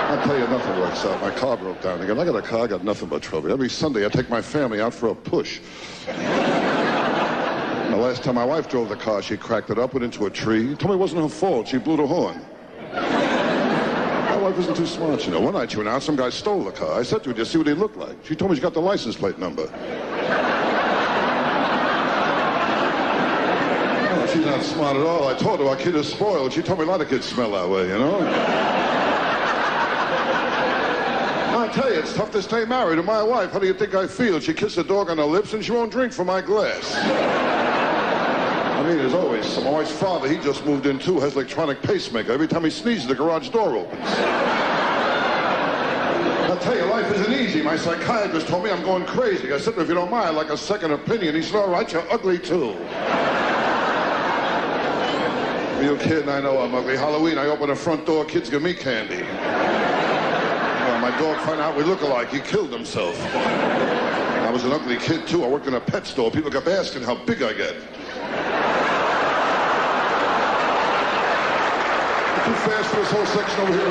I'll tell you, nothing works out. My car broke down again. I got a car, I got nothing but trouble. Every Sunday I take my family out for a push. The last time my wife drove the car, she cracked it up, went into a tree. Told me it wasn't her fault. She blew the horn. My wife isn't too smart, you know. One night she went out, some guy stole the car. I said to her, just see what he looked like. She told me she got the license plate number. Oh, she's not smart at all. I told her our kid is spoiled. She told me a lot of kids smell that way, you know. I tell you, it's tough to stay married to my wife. How do you think I feel? She kissed the dog on her lips and she won't drink from my glass. I mean, there's always my wife's father. He just moved in too. Has electronic pacemaker. Every time he sneezes, the garage door opens. I tell you, life isn't easy. My psychiatrist told me I'm going crazy. I said to him, if you don't mind, I'd like a second opinion. He said, all right, you're ugly too. Are you kidding? I know I'm ugly. Halloween, I open the front door, kids give me candy. My dog found out we look alike. He killed himself. I was an ugly kid, too. I worked in a pet store. People kept asking how big I get. Too fast for this whole section over here.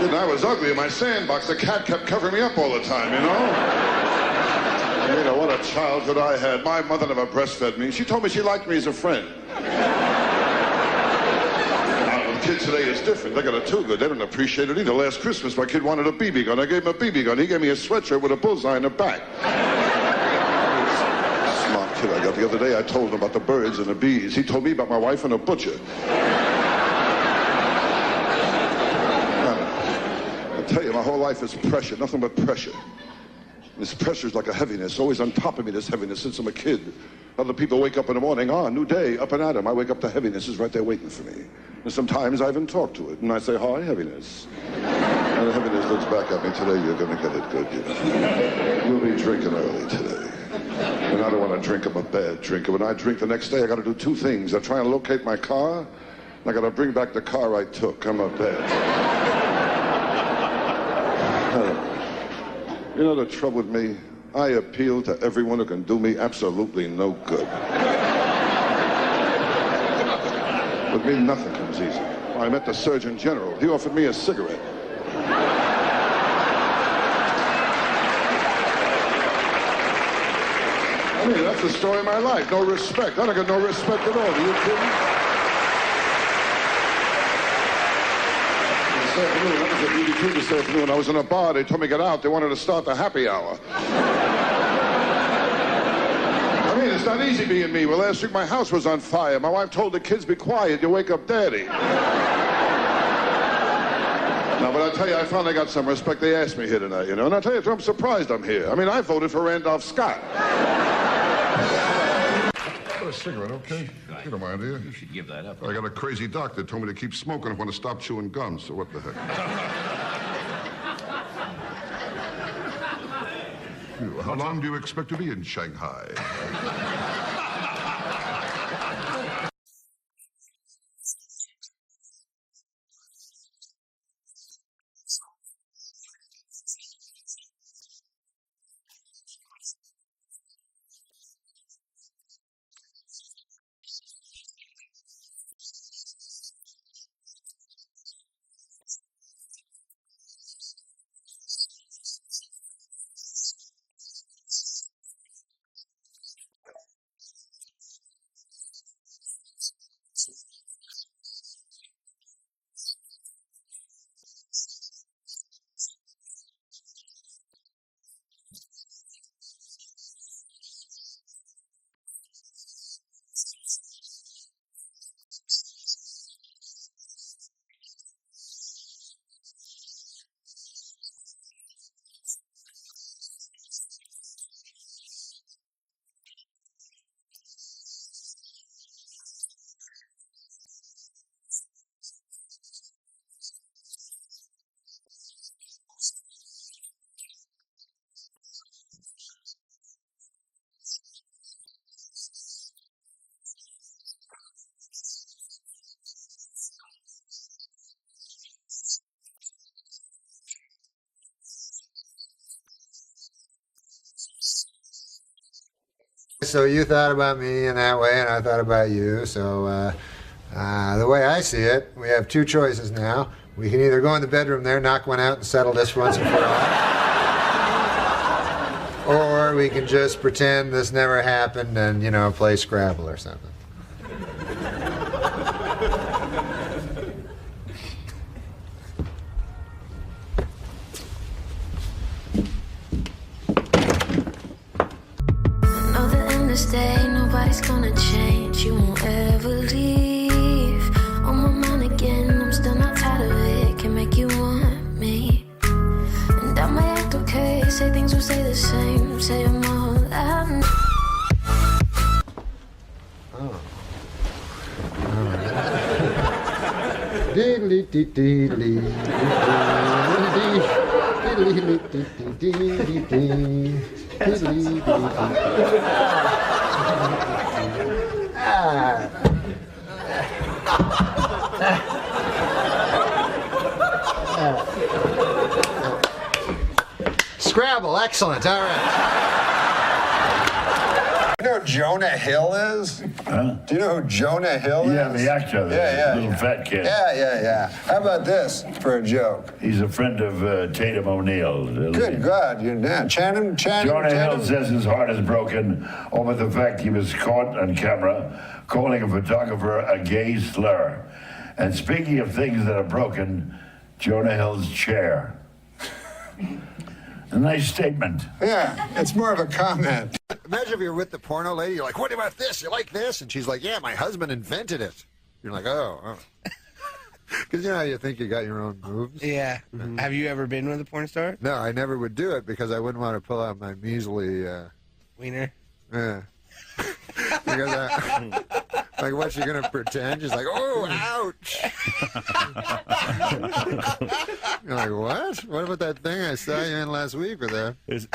And I was ugly in my sandbox. The cat kept covering me up all the time, you know? You know, what a childhood I had. My mother never breastfed me. She told me she liked me as a friend. Kids today is different. They got it too good. They don't appreciate it either. Last Christmas, my kid wanted a BB gun. I gave him a BB gun. He gave me a sweatshirt with a bullseye in the back. Smart kid I got. The other day, I told him about the birds and the bees. He told me about my wife and a butcher. I tell you, my whole life is pressure. Nothing but pressure. This pressure is like a heaviness. Always on top of me, this heaviness since I'm a kid. Other people wake up in the morning, new day, up and at 'em. I wake up, the heaviness is right there waiting for me. And sometimes I even talk to it, and I say, hi, heaviness. And the heaviness looks back at me, today you're going to get it good, you know. You'll be drinking early today. And I don't want to drink, I'm a bad drinker. When I drink the next day, I got to do 2 things. I try and locate my car, and I got to bring back the car I took. I'm a bad. You know the trouble with me? I appeal to everyone who can do me absolutely no good. With me, nothing comes easy. I met the Surgeon General. He offered me a cigarette. I mean, that's the story of my life. No respect. I don't get no respect at all. Are you kidding? This afternoon, I was at BB2 this afternoon. I was in a bar. They told me to get out. They wanted to start the happy hour. I mean, it's not easy being me. Well, last week my house was on fire. My wife told the kids, be quiet. You wake up Daddy. Now, but I tell you, I finally got some respect. They asked me here tonight, you know. And I tell you, I'm surprised I'm here. I mean, I voted for Randolph Scott. A cigarette, okay? You don't mind, do you? You should give that up. I got a crazy doctor that told me to keep smoking if I want to stop chewing gum, so what the heck? How long do you expect to be in Shanghai? So you thought about me in that way, and I thought about you. So the way I see it, we have two choices now. We can either go in the bedroom there, knock one out, and settle this once and for all. Or we can just pretend this never happened and, you know, play Scrabble or something. Stay, nobody's gonna change, you won't ever leave. On my mind again, I'm still not tired of it, can make you want me. And I might act okay, say things will stay the same, say I'm all I know. Scrabble, excellent. All right. You know who Jonah Hill is? Huh? Do you know who Jonah Hill is? Yeah, the actor, the little fat kid. Yeah. How about this for a joke? He's a friend of Tatum O'Neal. Good God, you're not. Channing. Jonah Hill says his heart is broken over the fact he was caught on camera calling a photographer a gay slur. And speaking of things that are broken, Jonah Hill's chair. A nice statement. Yeah, it's more of a comment. Imagine if you're with the porno lady, you're like, what about this? You like this? And she's like, yeah, my husband invented it. You're like, oh. Because you know how you think you got your own moves? Yeah. Mm-hmm. Have you ever been with a porn star? No, I never would do it because I wouldn't want to pull out my measly... wiener? Yeah. Because like, what's she going to pretend? She's like, oh, ouch. You're like, what? What about that thing I saw you in last week with her? Is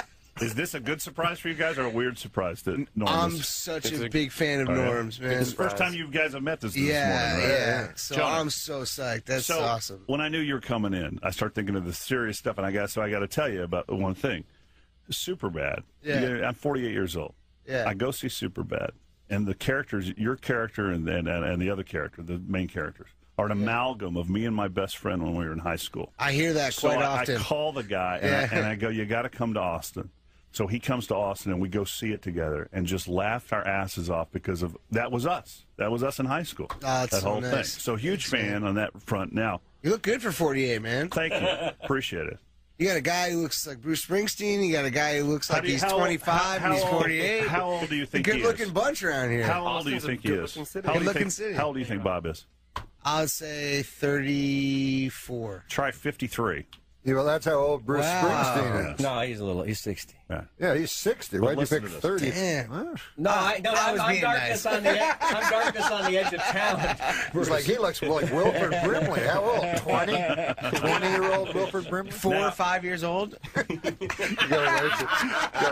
this a good surprise for you guys or a weird surprise that Norm I'm such a big fan of Norm's, man. It's the first time you guys have met this morning, right? Yeah. So Jonah, I'm so psyched. That's awesome. When I knew you were coming in, I started thinking of the serious stuff, and I got to tell you about one thing. Superbad. Yeah. I'm 48 years old. Yeah. I go see Superbad, and the characters, your character and the other character, the main characters, are an amalgam of me and my best friend when we were in high school. I hear that So quite I often. call the guy, and I go, you got to come to Austin. So he comes to Austin, and we go see it together, and just laughed our asses off because of that was us. That was us in high school. Oh, that's that so whole nice. thing. So huge fan on that front. Now You look good for 48, man. Thank you, appreciate it. You got a guy who looks like Bruce Springsteen. You got a guy who looks like he's 25 and he's 48. How old do you think a he is? good-looking bunch around here. How old do you think he is? Good-looking city. How old do you think Bob is? I would say 34. Try 53. Yeah, well, that's how old Bruce Springsteen is. No, he's 60. Yeah, he's 60. But Why'd you listen pick to this. 30? Damn. Huh? No, I'm darkness on the I'm darkness on the edge of town. It's like he looks like Wilford Brimley. How old? 20? 20-year-old Wilford Brimley? 4 or 5 years old? Go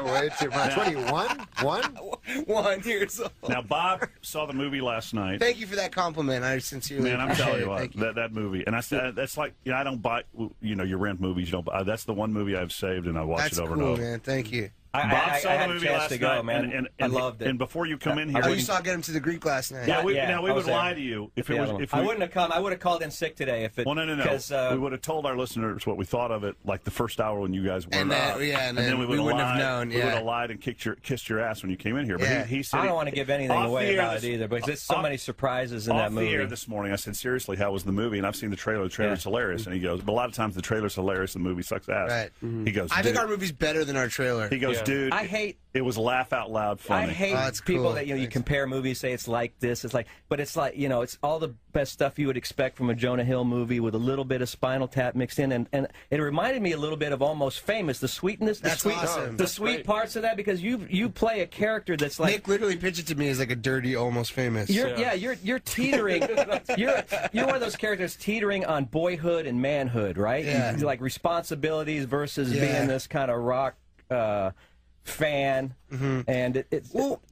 way too much. What are you, one? 1 years old. Now, Bob saw the movie last night. Thank you for that compliment. I sincerely Man, I'm appreciate telling it. you what, Thank you. that movie, and I said that's like, I don't buy, you rent movies. You don't buy. That's the one movie I've saved, and I watch That's it over cool, and over. man. Thank you. Bob saw I the had a movie chance last to go, night, man. and I loved it. And before you come in here, Oh, you saw Get Him to the Greek last night. Yeah, we I would was there. lie to you if it was. If I we, wouldn't have come. I would have called in sick today if it. Well, no. Because, we would have told our listeners what we thought of it, like the first hour when you guys weren't And then- up. yeah, and then then we we wouldn't have lied. known, We would yeah. have lied and kissed your ass when you came in here. But Yeah. he said I don't want to give anything off away the air about it either, because there's so many surprises in that off movie. the air this morning, I said, seriously, how was the movie? And I've seen the trailer. The trailer's hilarious. And he goes, but a lot of times the trailer's hilarious and the movie sucks ass. Right. He goes, I think "Dude." our movie's better than our trailer. He goes, dude, I hate. it was laugh out loud funny. I hate people that you compare movies, say it's like this, it's like, but it's like it's all the best stuff you would expect from a Jonah Hill movie with a little bit of Spinal Tap mixed in, and it reminded me a little bit of Almost Famous, the sweetness, That's awesome. the sweet parts of that, because you play a character that's like Nick literally pitched it to me as like a dirty, Almost Famous. you're teetering. you're one of those characters teetering on boyhood and manhood, right? Yeah. You're like responsibilities versus Yeah. being this kind of rock fan, and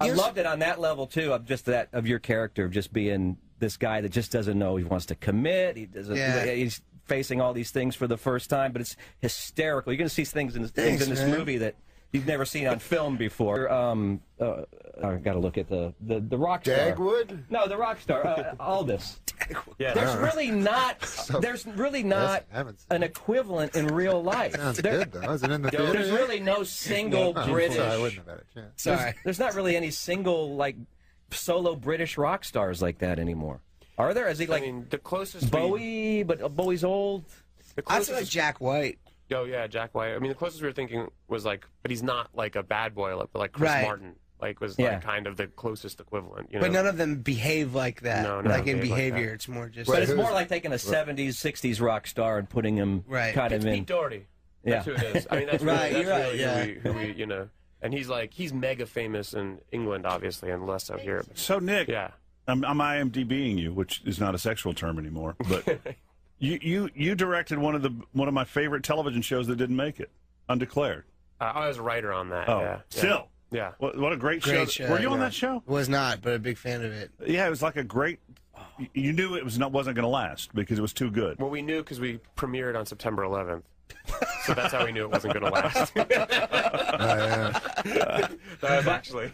I loved it on that level too. Of just that of your character, of just being this guy that just doesn't know he wants to commit. He doesn't. Yeah. He's facing all these things for the first time, but it's hysterical. You're going to see things in this man. movie that you've never seen on film before. I got to look at the rock star. Dagwood? No, the rock star. Aldous. Yeah. There's really not. There's really not an equivalent in real life. Sounds good, though. Is it in the theater? There's really no single British. I wouldn't have had a chance. There's not really any single like solo British rock stars like that anymore. Are there? Is he like the closest Bowie? But Bowie's old. I feel like Jack White. Oh yeah, Jack White. I mean, the closest we were thinking was like, but he's not like a bad boy, but like Chris Right. Martin, like was Yeah. like kind of the closest equivalent. You know? But none of them behave like that. No, none like of them in behave like behavior, that. it's more just. But it's more like taking a 70s, 60s rock star and putting him kind of in. Pete Doherty. Yeah. That's who it is. I mean, that's Right, really, you're right, really yeah. who we and he's mega famous in England, obviously, and less so here. So Nick, yeah. I'm IMDbing you, which is not a sexual term anymore, but you directed one of my favorite television shows that didn't make it, Undeclared. I was a writer on that. Oh, yeah. still. Yeah. What a great Great show. Were you on yeah. that show? Was not, but a big fan of it. Yeah, it was like a great. You knew it wasn't going to last because it was too good. Well, we knew because we premiered on September 11th. So that's how we knew it wasn't going to last. Actually.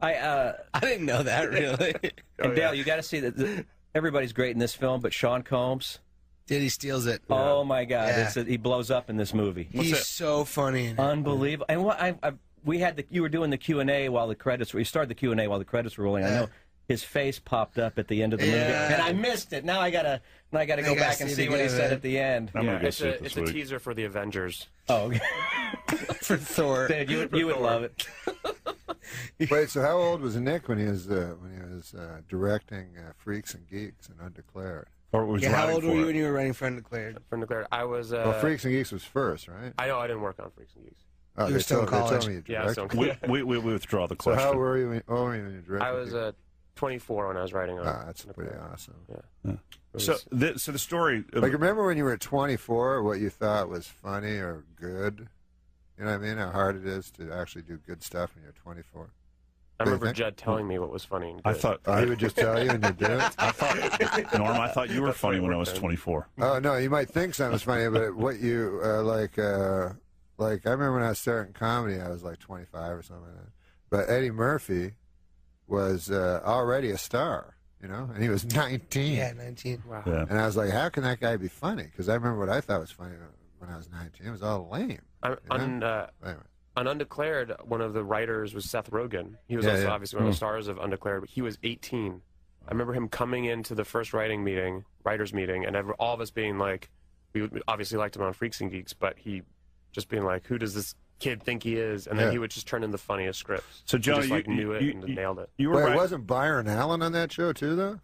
I didn't know that, really. And Dale, you got to see that everybody's great in this film, but Sean Combs. He steals it. Oh my God! Yeah. He blows up in this movie. He's so funny. In it. Unbelievable. And what we had you were doing the Q&A while the credits were. You started the Q&A while the credits were rolling. I know his face popped up at the end of the movie, and I missed it. Now I gotta go back and see what he said at the end. It's a teaser for the Avengers. Oh, okay. For Thor. Dude, you would love it. Wait, so how old was Nick when he was directing Freaks and Geeks and Undeclared? Or was how old were you when you were writing for Undeclared? For Undeclared, I was. Well, Freaks and Geeks was first, right? I know I didn't work on Freaks and Geeks. Oh, You were still in college. You Yeah, I was still in directed. college. We withdraw the So question. how were you when you directed? I was 24 when I was writing on. That's pretty awesome. Yeah. So the story. Like, remember when you were 24, what you thought was funny or good? You know what I mean? How hard it is to actually do good stuff when you're 24. I remember Judd telling me what was funny and good. I thought he would just tell you and you do it. Norm, I thought you were funny when I was 24. Oh no, you might think something's funny, but what you Like, I remember when I was starting comedy, I was like 25 or something like that. But Eddie Murphy was already a star, you know, and he was 19. Yeah, 19. Wow. Yeah. And I was like, how can that guy be funny? Because I remember what I thought was funny when I was 19. It was all lame. On Undeclared, one of the writers was Seth Rogen. He was also obviously one of the stars of Undeclared, but he was 18. I remember him coming into the first writers meeting, and all of us being like, we obviously liked him on Freaks and Geeks, but he just being like, who does this kid think he is? And then he would just turn in the funniest scripts. So, Joe, he just, knew it and nailed it. You were Wait, right. wasn't Byron Allen on that show too, though?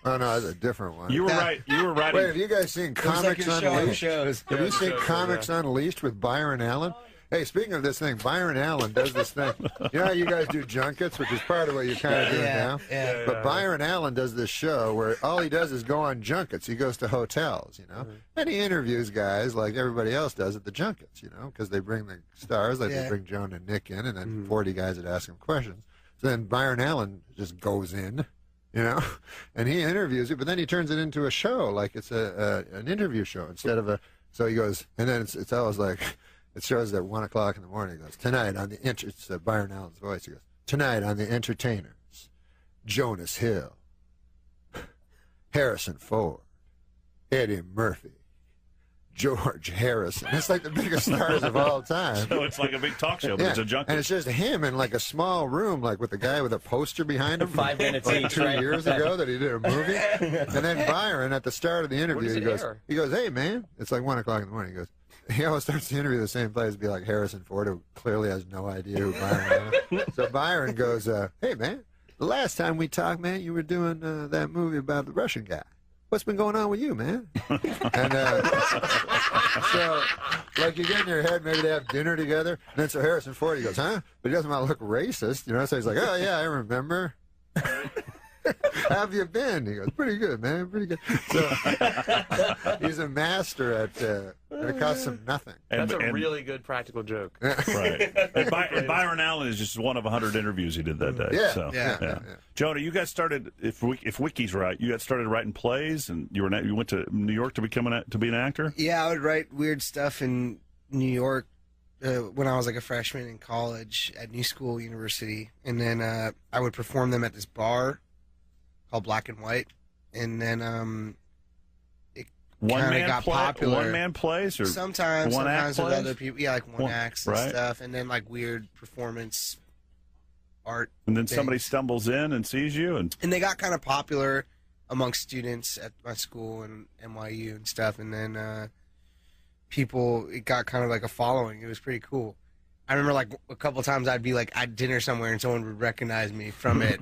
Oh no, that's a different one. You were right. You were right. Wait, have you guys seen Comics Unleashed? Shows. Have you seen Comics Unleashed with Byron Allen? Hey, speaking of this thing, Byron Allen does this thing. You know how you guys do junkets, which is part of what you're kind of doing now? But Byron Allen does this show where all he does is go on junkets. He goes to hotels, you know, and he interviews guys like everybody else does at the junkets, you know, because they bring the stars, like they bring Joan and Nick in, and then 40 guys that ask him questions. So then Byron Allen just goes in, you know, and he interviews it, but then he turns it into a show, like it's an interview show instead of a. So he goes, and then it's always like. It shows at 1 o'clock in the morning. He goes, tonight on the it's Byron Allen's voice. He goes, tonight on the entertainers, Jonas Hill, Harrison Ford, Eddie Murphy, George Harrison. It's like the biggest stars of all time. So it's like a big talk show, but it's a junket. And it's just him in like a small room, like with the guy with a poster behind him. 5 minutes like each, 2 right? years ago that he did a movie. And then Byron, at the start of the interview, he goes, hey, man. It's like 1 o'clock in the morning. He goes, he always starts the interview the same place, be like Harrison Ford, who clearly has no idea who Byron is. So Byron goes, hey, man, the last time we talked, man, you were doing that movie about the Russian guy. What's been going on with you, man? And so, like, you get in your head, maybe they have dinner together, and then so Harrison Ford, he goes, huh? But he doesn't want to look racist, you know? So he's like, oh, yeah, I remember. How have you been? He goes, pretty good, man, pretty good. So he's a master at it costs him nothing. That's a really good practical joke. Right. And Byron Allen is just one of 100 interviews he did that day. Yeah. So, Yeah. Jonah, you guys started, if Wiki's right, you got started writing plays, and you went to New York to be an actor? Yeah, I would write weird stuff in New York when I was like a freshman in college at New School University, and then I would perform them at this bar called Black and White, and then it kind of got popular. One-man plays, or sometimes with plays? other people, yeah, like one acts and right. stuff, and then like weird performance art. And then things. somebody stumbles in and sees you, and they got kind of popular amongst students at my school and NYU and stuff, and then it got kind of like a following. It was pretty cool. I remember like a couple times I'd be like at dinner somewhere and someone would recognize me from it,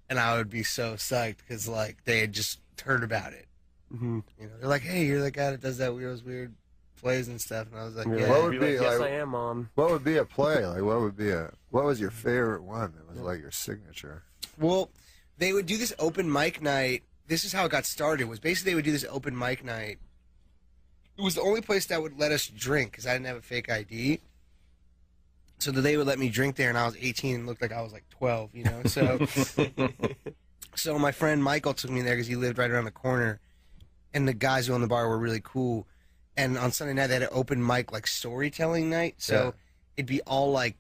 and I would be so psyched because like they had just heard about it. Mm-hmm. You know, they're like, "Hey, you're the guy that does those weird plays and stuff," and I was like, "Yeah." What would be like, yes, like, I am, Mom. What would be a play? Like, what was your favorite one that was like your signature? Well, they would do this open mic night. This is how it got started. Was basically they would do this open mic night. It was the only place that would let us drink because I didn't have a fake ID. So they would let me drink there, and I was 18 and looked like I was like 12, you know. So, so my friend Michael took me there because he lived right around the corner, and the guys who owned the bar were really cool. And on Sunday night they had an open mic like storytelling night. So it'd be all like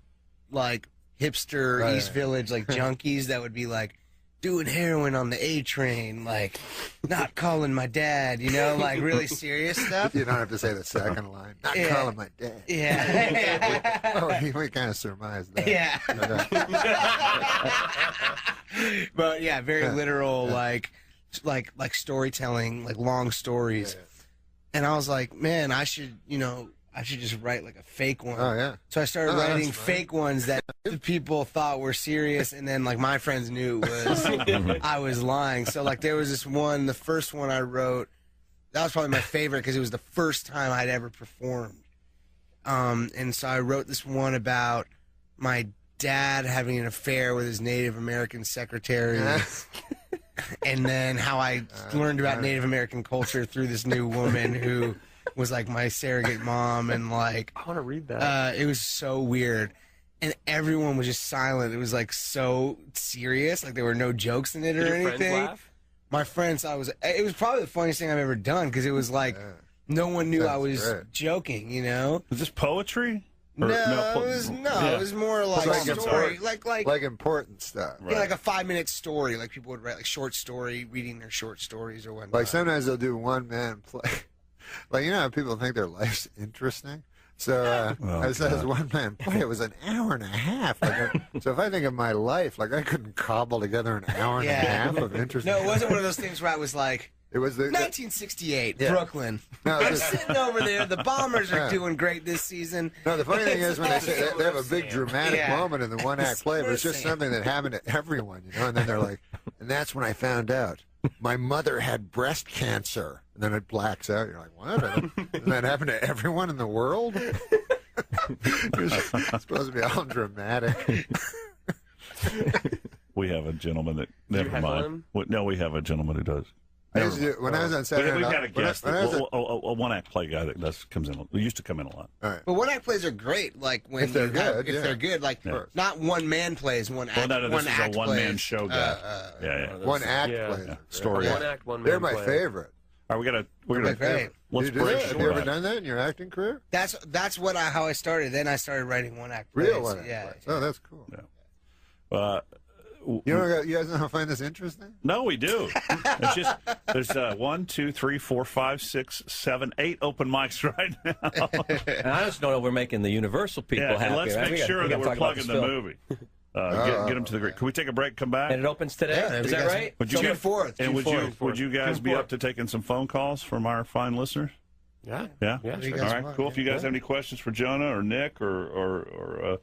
hipster East Village like junkies that would be like doing heroin on the A train, like not calling my dad, you know, like really serious stuff. You don't have to say the second line. Not calling my dad. Yeah. Oh, we kind of surmised that. Yeah. But yeah, very literal, like storytelling, like long stories. And I was like, man, I should just write like a fake one. Oh yeah. So I started writing fake ones that the people thought were serious, and then like my friends knew it was I was lying. So like there was this one, the first one I wrote, that was probably my favorite because it was the first time I'd ever performed. And so I wrote this one about my dad having an affair with his Native American secretary. And then how I learned about Native American culture through this new woman who was like my surrogate mom, and like I want to read that. It was so weird, and everyone was just silent. It was like so serious, like there were no jokes in it or Did your anything. friends laugh? My friends thought it was probably the funniest thing I've ever done because it was like No one knew I That's was great. joking, you know? Is this poetry? No, it was more like story, like important stuff. Yeah, like a 5-minute story. Like people would write like short story, reading their short stories or whatnot. Like sometimes they'll do one man play. Like you know how people think their life's interesting. So I said this one man play. It was an hour and a half. So if I think of my life, like I couldn't cobble together an hour and a half of interesting. No, it wasn't one of those things where I was like. It was the 1968, Yeah. Brooklyn. No, I'm just- sitting over there. The Bombers are Yeah. doing great this season. No, the funny thing is when they say they have a big dramatic Yeah. moment in the one act play, but it's just something that happened to everyone, you know. And then they're like, and that's when I found out my mother had breast cancer. And then it blacks out. You're like, what? And that happened to everyone in the world? It's supposed to be all dramatic. We have a gentleman that. Never heckle mind. him? No, we have a gentleman who does. I used to, when I was on Saturday We've Night, had a guest, when I was at- a one-act play guy that comes in. Used to come in a lot. All right. But one act plays are great. Like when If they're you have- good, if yeah. they're good, like not one man plays, one act. Well, no, one this is act a one-man plays. show guy. yeah. One act Yeah. plays. Yeah. Story. Yeah. One act, one man They're my play. favorite. All right, we're my gonna favorite. let's You do break that? Have short. you ever done that in your acting career? That's how I started. Then I started writing one act plays. Real one. Yeah. Oh, that's cool. You guys know how I find this interesting? No, we do. It's just there's 1, 2, 3, 4, 5, 6, 7, 8 open mics right now. And I just don't know if we're making the Universal people Yeah, happy. and let's right? make We sure gotta that we're talk about plugging this the film. movie. Get them to the Greek. Can we take a break? Come back. And it opens today. Is that right? Would you June guys- 4th. And June would you guys be up to taking some phone calls from our fine listeners? Yeah. Yeah. Yeah, sure. All right. Cool. If you guys have any questions for Jonah or Nick or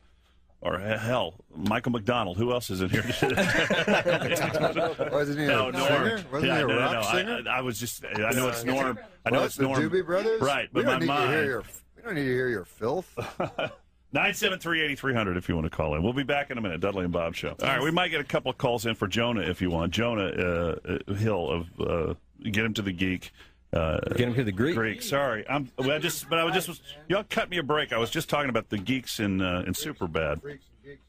hell, Michael McDonald. Who else is in here? Wasn't he a No, Norm. singer? Wasn't he a rock singer? I was just. I know it's Norm. I know What, it's the Norm. Doobie Brothers? Right, We but don't my need to hear mind. your. We don't need to hear your filth. 973-8300 if you want to call in. We'll be back in a minute. Dudley and Bob Show. All right, we might get a couple of calls in for Jonah if you want. Jonah Hill of Get Him to the Geek. Get him to the Greek. Sorry, y'all cut me a break. I was just talking about the geeks in Superbad.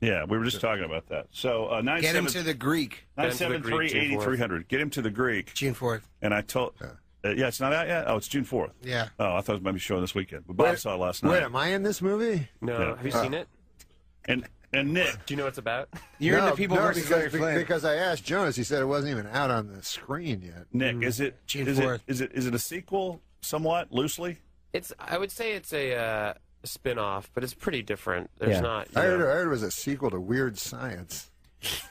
Yeah, we were just talking about that. So Get him to the Greek. 973-8300. Get him to the Greek. June 4th. And I told. Yeah, it's not out yet. Oh, it's June 4th. Yeah. Oh, I thought it was maybe showing this weekend. But Bob saw it last night. Wait, am I in this movie? No. Yeah. Have you seen it? And Nick, do you know what it's about? You're in the People versus Larry Flynn. Because I asked Jonas, he said it wasn't even out on the screen yet. Nick, is it June is 4th. it a sequel somewhat loosely? I would say it's a spin-off, but it's pretty different. There's not. I heard it was a sequel to Weird Science.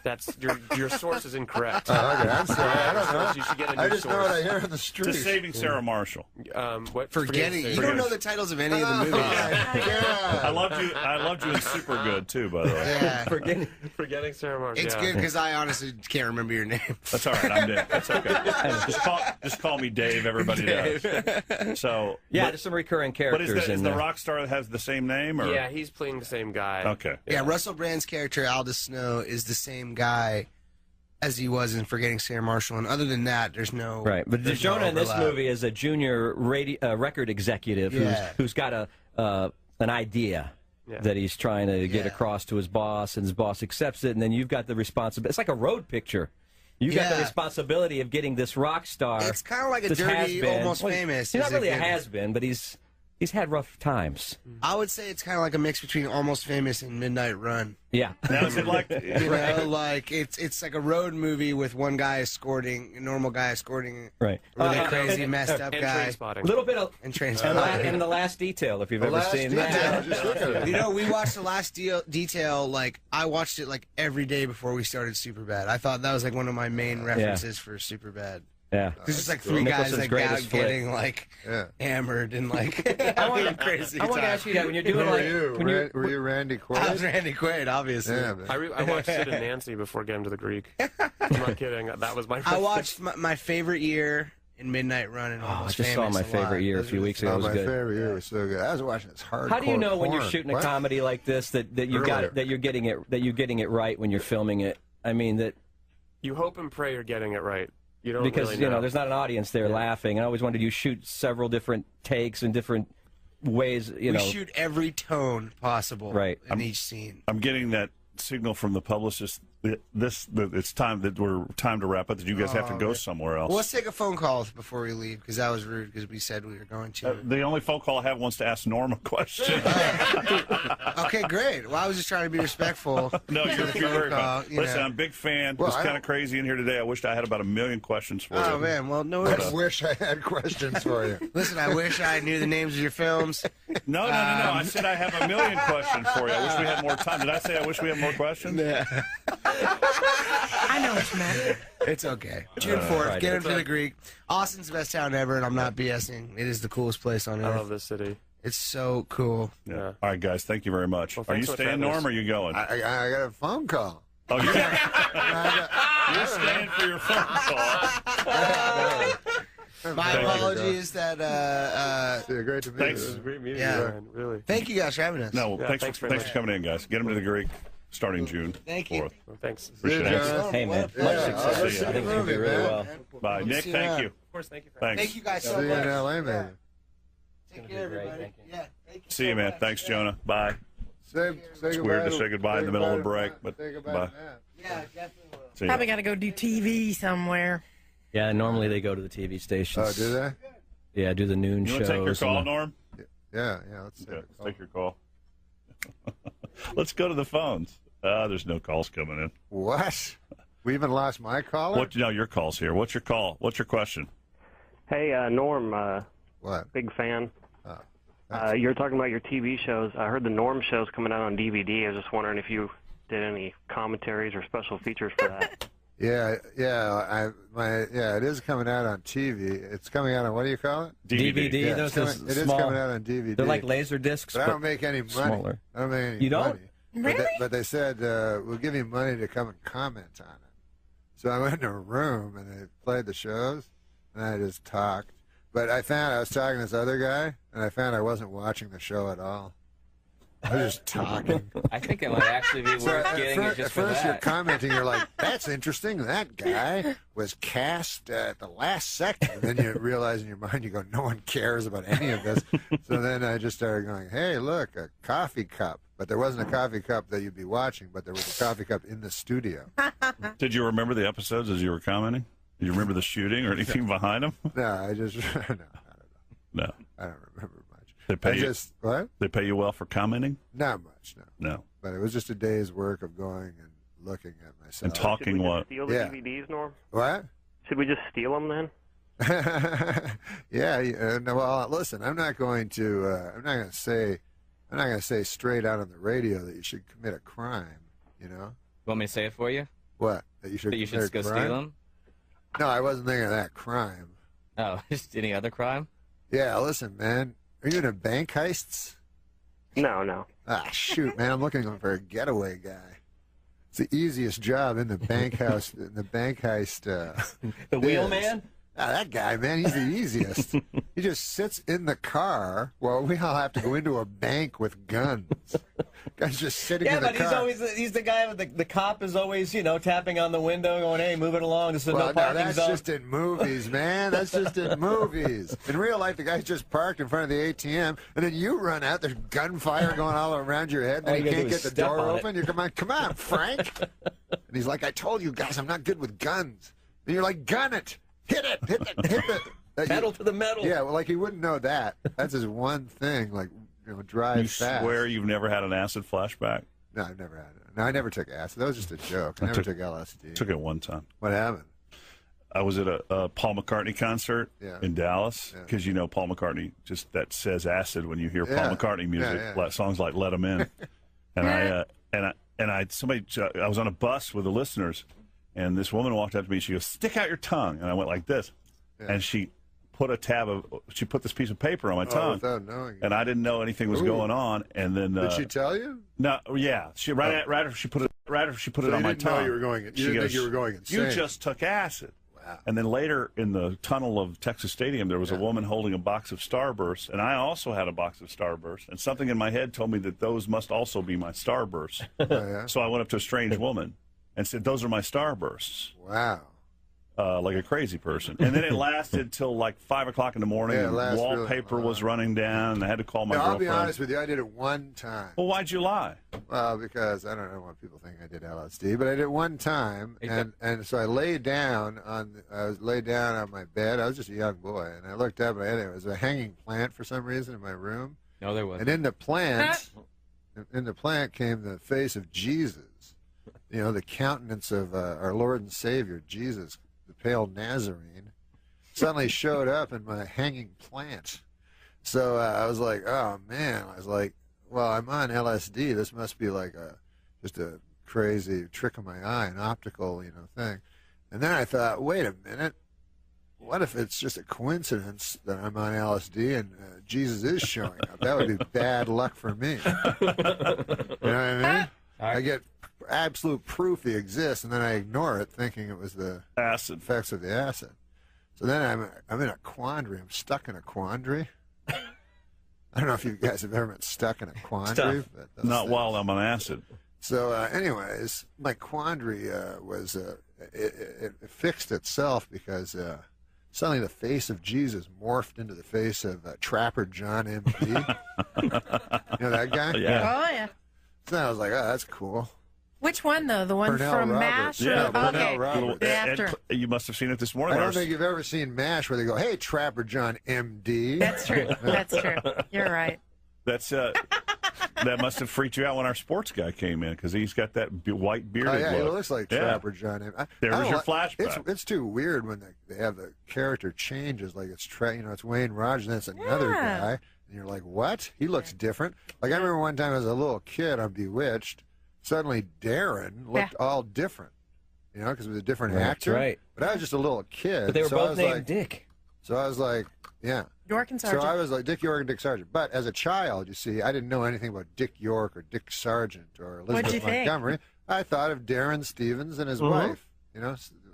That's your source is incorrect. Okay, I'm sorry. I don't know. You should get a new I just know source. what I hear on the street. Just Saving Sarah Marshall. What? Forgetting. You don't know the titles of any of the movies. I loved you in Super Good too, by the way. Yeah. Forgetting Sarah Marshall. It's good because I honestly can't remember your name. That's all right. I'm Dave. That's okay. Just call me Dave. Everybody does. So Yeah, there's some recurring characters But is in the there. rock star that has the same name? Or? Yeah, he's playing the same guy. Okay. Yeah, Russell Brand's character Aldous Snow is the same guy as he was in Forgetting Sarah Marshall, and other than that, there's no Right, but there's no Jonah in this overlap. movie is a junior record executive Yeah. who's got an idea that he's trying to get across to his boss, and his boss accepts it, and then you've got the responsibility. It's like a road picture. You got the responsibility of getting this rock star. It's kind of like a this dirty, has-been. almost Well, famous. He's not is really a good. has-been, but he's had rough times. I would say it's kind of like a mix between Almost Famous and Midnight Run. Yeah. Now is it like You know, like it's like a road movie with one guy escorting, a normal guy escorting Right. a really crazy, messed up and guy. Trainspotting. A little bit of And and, Trainspotting. and The Last Detail, if you've The ever Last seen Detail, that. just look at it. You know, we watched The Last Detail, like, I watched it, like, every day before we started Superbad. I thought that was, like, one of my main references for Superbad. Yeah. There's just, like, three Nicholson's guys, like, greatest out flick. getting, like, hammered and, like, having a crazy I want to time. ask you that when you're doing Who like were you? when you're, Were you Randy Quaid? I was Randy Quaid, obviously. Yeah, man. I watched Sid and Nancy before getting to the Greek. I'm not kidding. That was my. I watched my favorite year in Midnight Run and I Almost just saw Famous my a lot. favorite year a Those few were the weeks ago. It Oh, was my good. favorite year was so good. I was watching this hardcore. How do you know when you're porn. shooting What? a comedy like this that you got Earlier. it, that you're getting it right when you're filming it? I mean that You hope and pray you're getting it right. You don't because really know. there's not an audience there laughing. I always wondered you shoot several different takes and different ways. We shoot every tone possible Right. in each scene. I'm getting that signal from the publicist it's time to wrap up. That you guys have to go somewhere else. Well, let's take a phone call before we leave, because that was rude, because we said we were going to. The only phone call I have wants to ask Norm a question. Okay, great. Well, I was just trying to be respectful. No, you're very fine. Listen, I'm a big fan. Well, it's kind of crazy in here today. I wished I had about 1 million questions for you. Oh, man. Well, no. I wish I had questions for you. Listen, I wish I knew the names of your films. No. I said I have 1 million questions for you. I wish we had more time. Did I say I wish we had more questions? Yeah. I know what you meant. It's okay. June 4th, get into the Greek. Austin's the best town ever, and I'm not BSing. It is the coolest place on earth. I love this city. It's so cool. Yeah. All right, guys. Thank you very much. Well, are you thanks so much staying, for having Norm, or us. are you going? I got a phone call. Oh, you're staying for your phone call. My apologies that great to meet Thanks. you. Great meeting Yeah. you, man. Really. Thank you guys for having us. No, Yeah, thanks thanks for very much. coming in, guys. Get them to the Greek starting June 4th. Thank you. Well, thanks. Appreciate it. Hey, man. Yeah, Much I'll success. go see I think the you'll do movie, really man. well. Bye. Nick, see you thank around. you. Of course, thank you for Thanks. Thank you guys See so you much. in LA, man. Take care, everybody. Yeah. Thank you See so you, man. much. Thanks, Jonah. Bye. Say It's goodbye weird to say goodbye in the middle of a break, but say goodbye bye. to Matt. Yeah, definitely will. See ya. Probably got to go do TV somewhere. Yeah, normally they go to the TV stations. Oh, do they? Yeah, do the noon You shows. want to take your call, and the- Norm? Yeah, let's take Okay, a let's call. take your call. Let's go to the phones. There's no calls coming in. What? We even lost my caller? No, your call's here. What's your call? What's your question? Hey, Norm. What? Big fan. Oh, You're talking about your TV shows. I heard the Norm show's coming out on DVD. I was just wondering if you did any commentaries or special features for that. Yeah, it is coming out on TV. It's coming out on, what do you call it? DVD. Yeah, Those it is small, coming out on DVD. They're like laser discs. But I don't make any money. smaller. I don't make any You don't? money. Really? But they said, we'll give you money to come and comment on it. So I went in a room and they played the shows and I just talked. But I found I was talking to this other guy and I found I wasn't watching the show at all. I was just talking. I think it might actually be worth getting it just At for first that. you're commenting, you're like, that's interesting. That guy was cast at the last second. And then you realize in your mind, you go, no one cares about any of this. So then I just started going, hey, look, a coffee cup. But there wasn't a coffee cup that you'd be watching, but there was a coffee cup in the studio. Did you remember the episodes as you were commenting? Do you remember the shooting or anything behind them? No, I just, No. I don't remember much. They pay I you, just, what? They pay you well for commenting? Not much, no. No. But it was just a day's work of going and looking at myself. And talking Should we what? just steal the Yeah. DVDs, Norm? What? Should we just steal them then? Yeah. No, well, listen, I'm not going to say straight out on the radio that you should commit a crime. You know Want me to say it for you? what? That you should. That you should commit go a crime? steal them? No, I wasn't thinking of that crime. Oh, just any other crime? Yeah, listen, man. Are you into bank heists? No. Ah, shoot, man. I'm looking for a getaway guy. It's the easiest job in the bank house, in the bank heist. The wheelman? Ah, that guy, man, he's the easiest. He just sits in the car while we all have to go into a bank with guns. Guy's just sitting Yeah, in the but car. he's the guy with the cop is always, tapping on the window going, hey, move it along. This is Well, no parking that's zone. just in movies, man. That's just in movies. In real life, the guy's just parked in front of the ATM, and then you run out. There's gunfire going all around your head, All and you you gotta can't do get is the step door on it. open. You come on, Frank. And he's like, I told you guys, I'm not good with guns. And you're like, gun it, hit it. Pedal to the metal. Yeah, well, like he wouldn't know that. That's his one thing. Like, drive You fast. swear you've never had an acid flashback? No, I've never had it. No, I never took acid. That was just a joke. I never took LSD. Took it one time. What happened? I was at a Paul McCartney concert in Dallas because Paul McCartney just that says acid when you hear Paul McCartney music, like songs like "Let 'Em In," and I was on a bus with the listeners, and this woman walked up to me. She goes, "Stick out your tongue," and I went like this, and she put this piece of paper on my tongue, without knowing. and I didn't know anything was going on. And then Did she tell you? No, yeah, she right after she put it So on you my didn't know tongue. you were going. You She didn't goes, think you were going insane. You just took acid. Wow. And then later in the tunnel of Texas Stadium, there was a woman holding a box of Starbursts, and I also had a box of Starbursts. And something in my head told me that those must also be my Starbursts. Oh, yeah? So I went up to a strange woman and said, "Those are my Starbursts." Wow. like a crazy person. And then it lasted till like 5 o'clock in the morning. Yeah, it and lasted wallpaper was running down, and I had to call my No, girlfriend. I'll be honest with you. I did it one time. Well, why'd you lie? Well, because I don't know what people think I did LSD, but I did it one time, and so I laid down on my bed. I was just a young boy, and I looked up, and there was a hanging plant for some reason in my room. No, there wasn't. And in the plant came the face of Jesus. You know, the countenance of our Lord and Savior, Jesus, the pale Nazarene, suddenly showed up in my hanging plant. So I was like, oh, man. I was like, well, I'm on LSD. This must be like just a crazy trick of my eye, an optical, thing. And then I thought, wait a minute. What if it's just a coincidence that I'm on LSD and Jesus is showing up? That would be bad luck for me. You know what I mean? I get absolute proof he exists, and then I ignore it, thinking it was the acid effects of the acid. So then I'm in a quandary. I'm stuck in a quandary. I don't know if you guys have ever been stuck in a quandary. But Not while I'm on acid. So, anyways, my quandary was it fixed itself because suddenly the face of Jesus morphed into the face of Trapper John M.D. You know that guy? Yeah. Oh, yeah. So I was like, oh, that's cool. Which one, though? The one Purnell from Roberts. MASH? Or, Yeah, Purnell okay. Roberts. The after. And you must have seen it this morning. I don't think you've ever seen MASH where they go, hey, Trapper John M.D. That's true. That's true. You're right. That's that must have freaked you out when our sports guy came in because he's got that white bearded Oh, yeah, look. he looks like Trapper John M.D. There was your flashback. It's too weird when they have the character changes, like it's it's Wayne Rogers, and it's another guy, and you're like, what? He looks different. Like I remember one time as a little kid on Bewitched, suddenly Darren looked all different, because it was a different actor. Right. But I was just a little kid. But they were so I both was named like, Dick. So I was like, yeah. York and Sargent. So I was like Dick York and Dick Sargent. But as a child, you see, I didn't know anything about Dick York or Dick Sargent or What'd you Elizabeth think? Montgomery. I thought of Darren Stevens and his wife,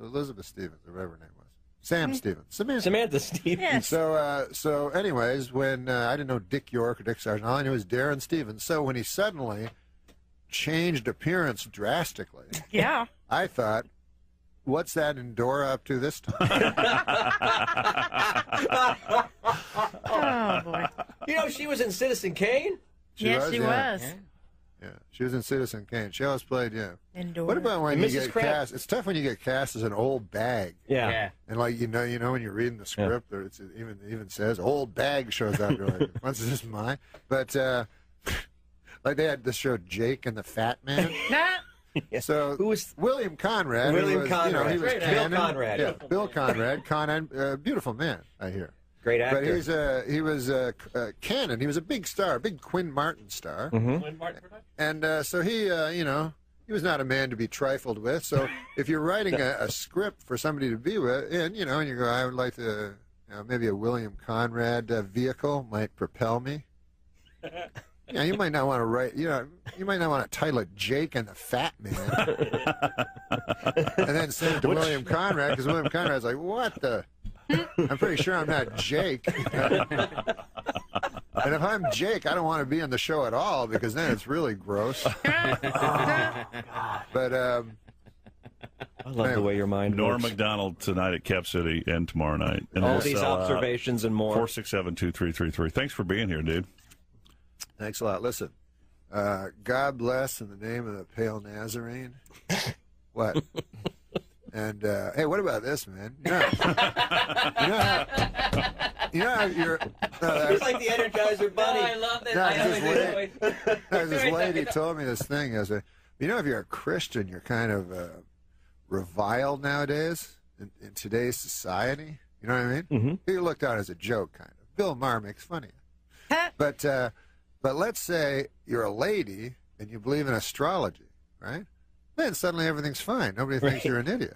Elizabeth Stevens or whatever her name was. Sam Stevens. Samantha Stevens. Yes. So anyways, when I didn't know Dick York or Dick Sargent, all I knew was Darren Stevens. So when he suddenly changed appearance drastically, Yeah. I thought, what's that Endora up to this time? Oh, boy. She was in Citizen Kane? Yes, she was. Yeah, she was in Citizen Kane. She always played, Endora. What about when And you Mrs. get Crab. cast? It's tough when you get cast as an old bag. Yeah. And like when you're reading the script, or it even says old bag shows up. You're like, what's this mine? But like they had this show Jake and the Fat Man. So who was William Conrad? William Conrad. He was Bill canon. Conrad. Yeah, Bill Conrad. Beautiful man, I hear. Great actor. But he was canon. He was a big star, big Quinn Martin star. And so he was not a man to be trifled with. So if you're writing a script for somebody to be with, and you go, I would like to, maybe a William Conrad vehicle might propel me. Yeah, you might not want to write, you might not want to title it Jake and the Fat Man. And then send it to William Conrad, because William Conrad's like, what the? I'm pretty sure I'm not Jake. And if I'm Jake, I don't want to be on the show at all, because then it's really gross. But, I love the way your mind Norm works. MacDonald tonight at Cap City and tomorrow night. And All we'll these sell out. observations and more. 467-2333. Thanks for being here, dude. Thanks a lot. Listen, God bless in the name of the pale Nazarene. What? And hey, what about this, man? You're. It's like the Energizer Bunny. I love that. This lady told me this thing. If you're a Christian, you're kind of reviled nowadays in today's society. You know what I mean? Mm-hmm. You're looked at as a joke, kind of. Bill Maher makes fun of you. But let's say you're a lady and you believe in astrology, right? Then suddenly everything's fine. Nobody thinks you're an idiot.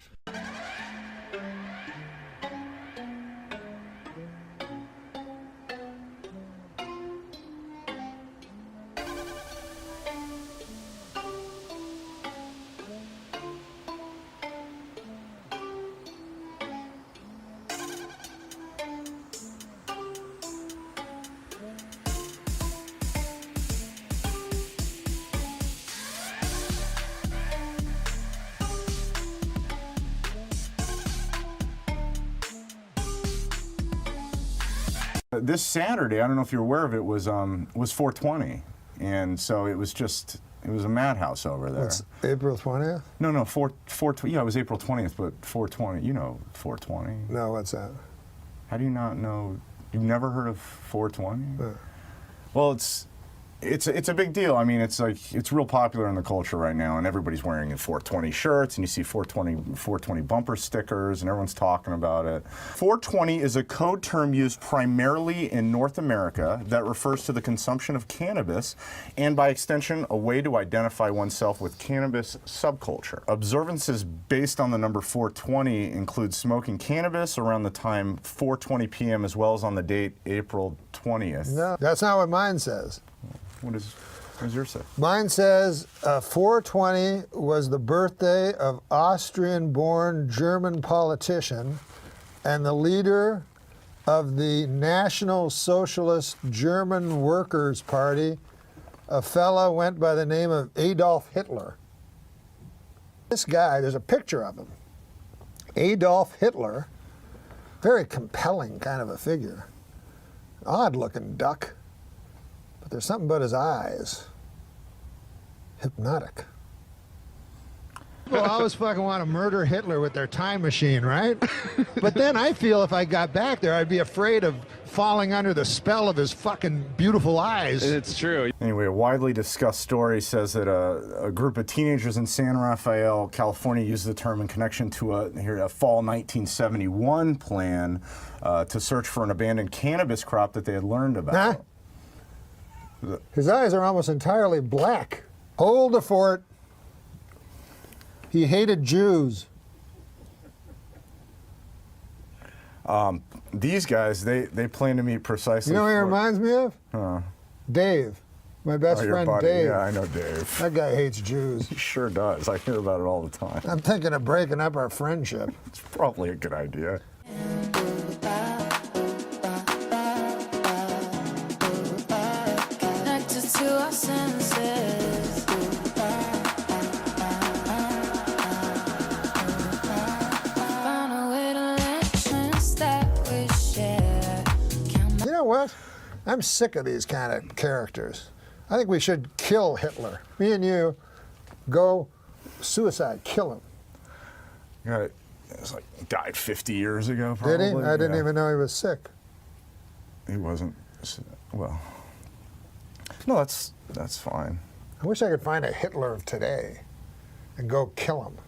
This Saturday, I don't know if you're aware of it, was 420, and so it was a madhouse over there. It's April 20th? No, 420. Yeah, it was April 20th, but 420. You know 420. No, what's that? How do you not know? You've never heard of 420? Well, it's a big deal. I mean, it's real popular in the culture right now, and everybody's wearing 420 shirts, and you see 420 bumper stickers, and everyone's talking about it. 420 is a code term used primarily in North America that refers to the consumption of cannabis, and by extension, a way to identify oneself with cannabis subculture. Observances based on the number 420 include smoking cannabis around the time 4:20 p.m. as well as on the date April 20th. No, that's not what mine says. What does yours say? Mine says 420 was the birthday of Austrian-born German politician and the leader of the National Socialist German Workers' Party, a fellow went by the name of Adolf Hitler. This guy, there's a picture of him. Adolf Hitler, very compelling kind of a figure. Odd-looking duck. But there's something about his eyes. Hypnotic. People always fucking want to murder Hitler with their time machine, right? But then I feel if I got back there, I'd be afraid of falling under the spell of his fucking beautiful eyes. It's true. Anyway, a widely discussed story says that a group of teenagers in San Rafael, California, used the term in connection to a fall 1971 plan to search for an abandoned cannabis crop that they had learned about. Huh? His eyes are almost entirely black. Hold the fort. He hated Jews. These guys, they plan to meet precisely. You know what he reminds me of? Dave. My best your friend buddy. Dave. Yeah, I know Dave. That guy hates Jews. He sure does. I hear about it all the time. I'm thinking of breaking up our friendship. It's probably a good idea. Connected to our senses. Found a way to legends that we share. You know what? I'm sick of these kind of characters. I think we should kill Hitler. Me and you go suicide, kill him. Yeah, it was like he died 50 years ago, probably. Did he? I didn't Yeah. even know he was sick. He wasn't. Well, no, that's fine. I wish I could find a Hitler of today and go kill him.